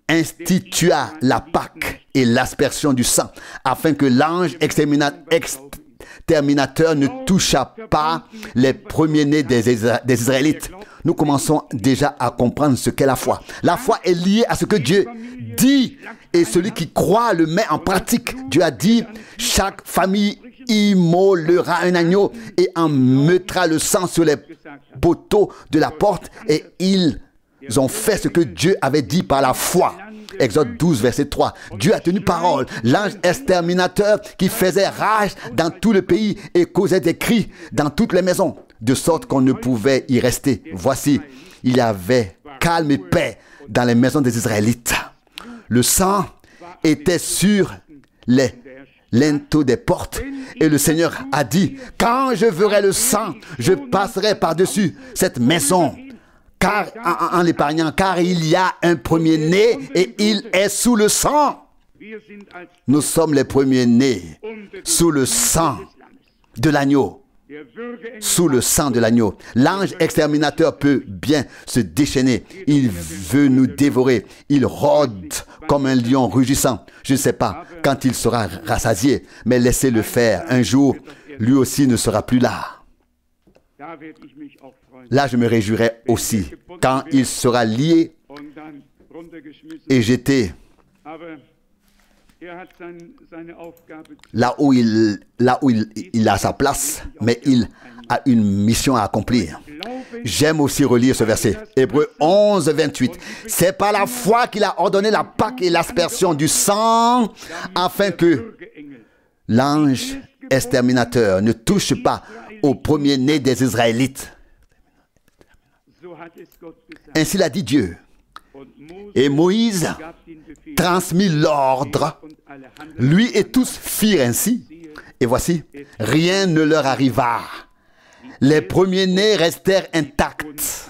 institua la Pâque et l'aspersion du sang, afin que l'ange exterminateur ne toucha pas les premiers-nés des Israélites. Nous commençons déjà à comprendre ce qu'est la foi. La foi est liée à ce que Dieu dit, et celui qui croit le met en pratique. Dieu a dit, chaque famille immolera un agneau et en mettra le sang sur les poteaux de la porte, et ils ont fait ce que Dieu avait dit par la foi. Exode 12, verset 3. Dieu a tenu parole. L'ange exterminateur qui faisait rage dans tout le pays et causait des cris dans toutes les maisons, de sorte qu'on ne pouvait y rester. Voici, il y avait calme et paix dans les maisons des Israélites. Le sang était sur les linteaux des portes, et le Seigneur a dit, quand je verrai le sang, je passerai par-dessus cette maison, car en l'épargnant, car il y a un premier-né et il est sous le sang. Nous sommes les premiers-nés sous le sang de l'agneau. Sous le sang de l'agneau. L'ange exterminateur peut bien se déchaîner. Il veut nous dévorer. Il rôde comme un lion rugissant. Je ne sais pas quand il sera rassasié, mais laissez-le faire. Un jour, lui aussi ne sera plus là. Là, je me réjouirai aussi quand il sera lié et jeté là où il a sa place, mais il a une mission à accomplir. J'aime aussi relire ce verset. Hébreux 11, 28. C'est par la foi qu'il a ordonné la Pâque et l'aspersion du sang, afin que l'ange exterminateur ne touche pas au premier-né des Israélites. Ainsi l'a dit Dieu. Et Moïse transmit l'ordre. Lui et tous firent ainsi. Et voici, rien ne leur arriva. Les premiers-nés restèrent intacts.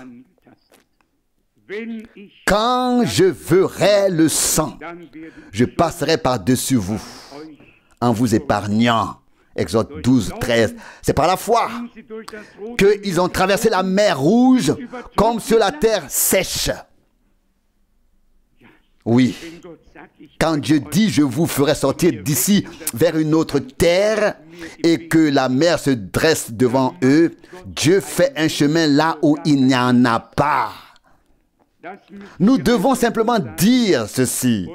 Quand je verrai le sang, je passerai par-dessus vous, en vous épargnant. Exode 12, 13. C'est par la foi qu'ils ont traversé la mer Rouge comme sur la terre sèche. Oui. Quand Dieu dit, je vous ferai sortir d'ici vers une autre terre, et que la mer se dresse devant eux, Dieu fait un chemin là où il n'y en a pas. Nous devons simplement dire ceci.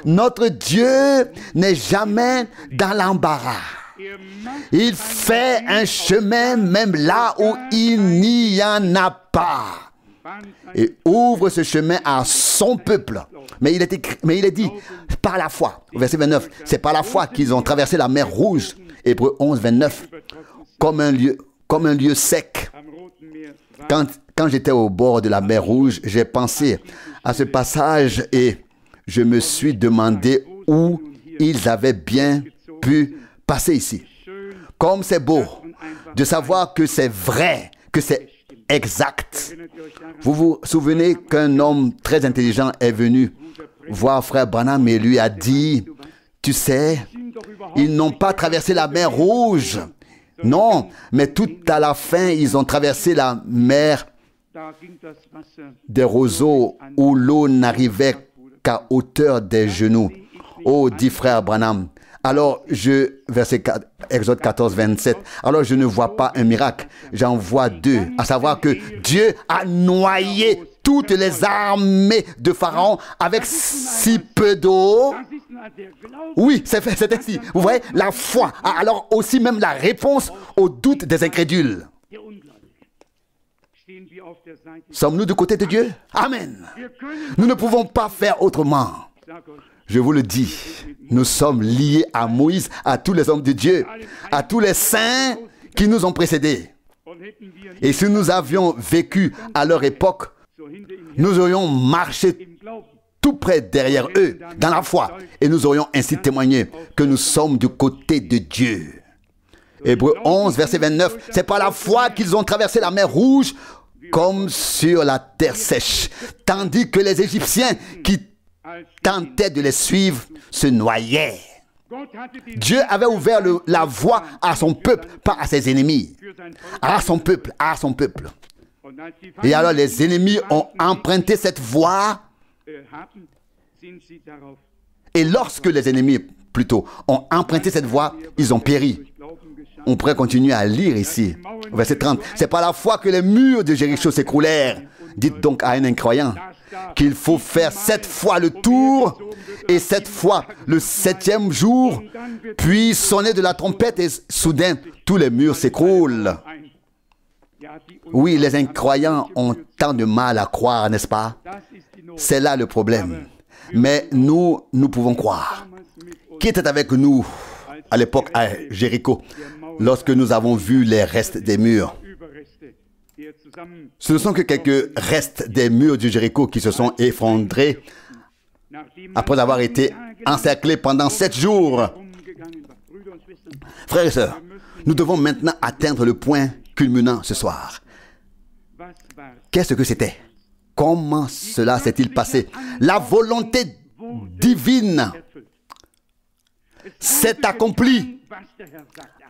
Notre Dieu n'est jamais dans l'embarras. Il fait un chemin même là où il n'y en a pas. Et ouvre ce chemin à son peuple. Mais il est dit par la foi. Verset 29. C'est par la foi qu'ils ont traversé la mer Rouge. Hébreux 11, 29. Comme un lieu sec. Quand j'étais au bord de la mer Rouge, j'ai pensé à ce passage et je me suis demandé où ils avaient bien pu passer ici. Comme c'est beau de savoir que c'est vrai, que c'est exact. Vous vous souvenez qu'un homme très intelligent est venu voir frère Branham et lui a dit, tu sais, ils n'ont pas traversé la mer Rouge. Non, mais tout à la fin, ils ont traversé la mer des roseaux où l'eau n'arrivait qu'à hauteur des genoux. Oh, dit frère Branham, Alors, verset 4, Exode 14, 27. Alors, je ne vois pas un miracle, j'en vois deux. À savoir que Dieu a noyé toutes les armées de Pharaon avec si peu d'eau. Oui, c'est ainsi. Vous voyez, la foi a alors aussi même la réponse aux doutes des incrédules. Sommes-nous du côté de Dieu? Amen. Nous ne pouvons pas faire autrement. Je vous le dis, nous sommes liés à Moïse, à tous les hommes de Dieu, à tous les saints qui nous ont précédés. Et si nous avions vécu à leur époque, nous aurions marché tout près derrière eux, dans la foi, et nous aurions ainsi témoigné que nous sommes du côté de Dieu. Hébreux 11, verset 29, c'est par la foi qu'ils ont traversé la mer Rouge comme sur la terre sèche, tandis que les Égyptiens qui tentaient de les suivre se noyaient. Dieu avait ouvert la voie à son peuple, pas à ses ennemis. À son peuple, à son peuple. Et alors les ennemis ont emprunté cette voie. Et lorsque les ennemis, plutôt, ont emprunté cette voie, ils ont péri. On pourrait continuer à lire ici. Verset 30. C'est par la foi que les murs de Jéricho s'écroulèrent. Dites donc à un incroyant qu'il faut faire 7 fois le tour, et 7 fois le 7e jour, puis sonner de la trompette, et soudain tous les murs s'écroulent. Oui, les incroyants ont tant de mal à croire, n'est-ce pas? C'est là le problème. Mais nous pouvons croire. Qui était avec nous à l'époque à Jéricho, lorsque nous avons vu les restes des murs? Ce ne sont que quelques restes des murs de Jéricho qui se sont effondrés après avoir été encerclés pendant 7 jours. Frères et sœurs, nous devons maintenant atteindre le point culminant ce soir. Qu'est-ce que c'était? Comment cela s'est-il passé? La volonté divine s'est accomplie,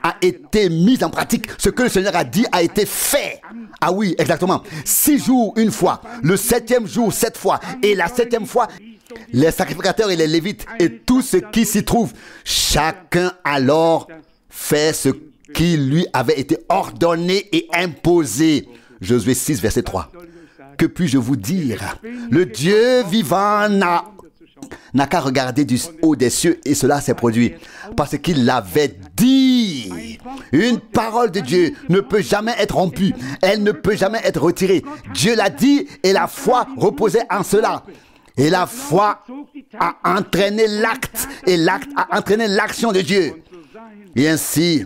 a été mise en pratique. Ce que le Seigneur a dit a été fait. Ah oui, exactement. 6 jours, une fois. Le 7e jour, 7 fois. Et la 7e fois, les sacrificateurs et les lévites et tout ce qui s'y trouve, chacun alors fait ce qui lui avait été ordonné et imposé. Josué 6, verset 3. Que puis-je vous dire? Le Dieu vivant n'a qu'à regarder du haut des cieux, et cela s'est produit parce qu'il l'avait dit. Une parole de Dieu ne peut jamais être rompue, elle ne peut jamais être retirée. Dieu l'a dit et la foi reposait en cela. Et la foi a entraîné l'acte, et l'acte a entraîné l'action de Dieu. Et ainsi,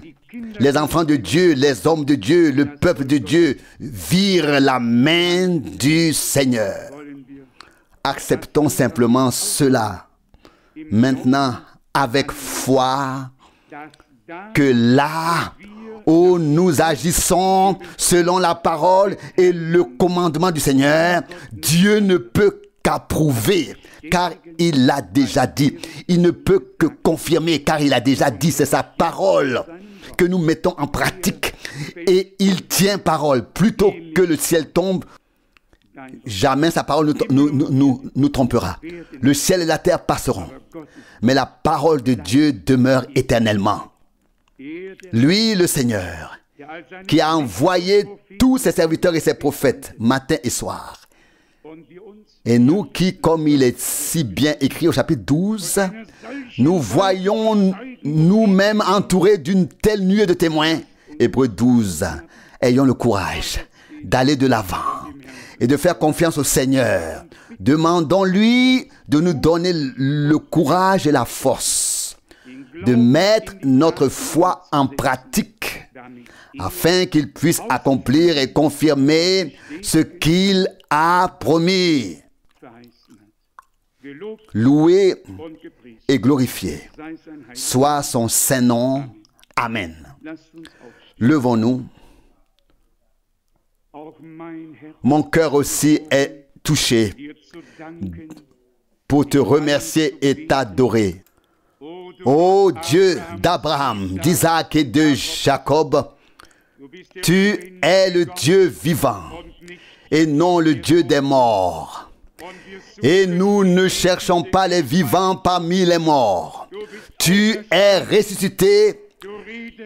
les enfants de Dieu, les hommes de Dieu, le peuple de Dieu virent la main du Seigneur. Acceptons simplement cela maintenant avec foi, que là où nous agissons selon la parole et le commandement du Seigneur, Dieu ne peut qu'approuver, car il l'a déjà dit. Il ne peut que confirmer, car il a déjà dit, c'est sa parole que nous mettons en pratique. Et il tient parole. Plutôt que le ciel tombe, jamais sa parole nous trompera. Le ciel et la terre passeront, mais la parole de Dieu demeure éternellement. Lui, le Seigneur, qui a envoyé tous ses serviteurs et ses prophètes, matin et soir. Et nous qui, comme il est si bien écrit au chapitre 12, nous voyons nous-mêmes entourés d'une telle nuée de témoins. Hébreux 12, ayons le courage d'aller de l'avant et de faire confiance au Seigneur. Demandons-lui de nous donner le courage et la force de mettre notre foi en pratique afin qu'il puisse accomplir et confirmer ce qu'il a promis. Loué et glorifié soit son saint nom. Amen. Levons-nous. Mon cœur aussi est touché pour te remercier et t'adorer. Ô Dieu d'Abraham, d'Isaac et de Jacob, tu es le Dieu vivant et non le Dieu des morts. Et nous ne cherchons pas les vivants parmi les morts. Tu es ressuscité,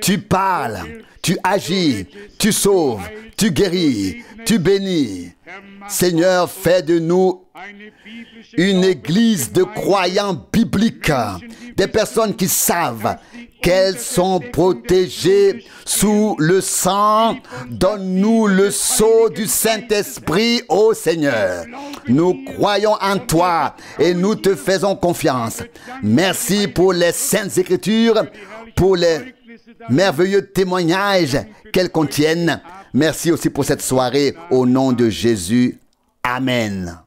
tu parles, tu agis, tu sauves, tu guéris, tu bénis. Seigneur, fais de nous une église de croyants bibliques, des personnes qui savent qu'elles sont protégées sous le sang. Donne-nous le sceau du Saint-Esprit, ô Seigneur. Nous croyons en toi et nous te faisons confiance. Merci pour les Saintes Écritures, pour les merveilleux témoignages qu'elles contiennent. Merci aussi pour cette soirée. Au nom de Jésus. Amen.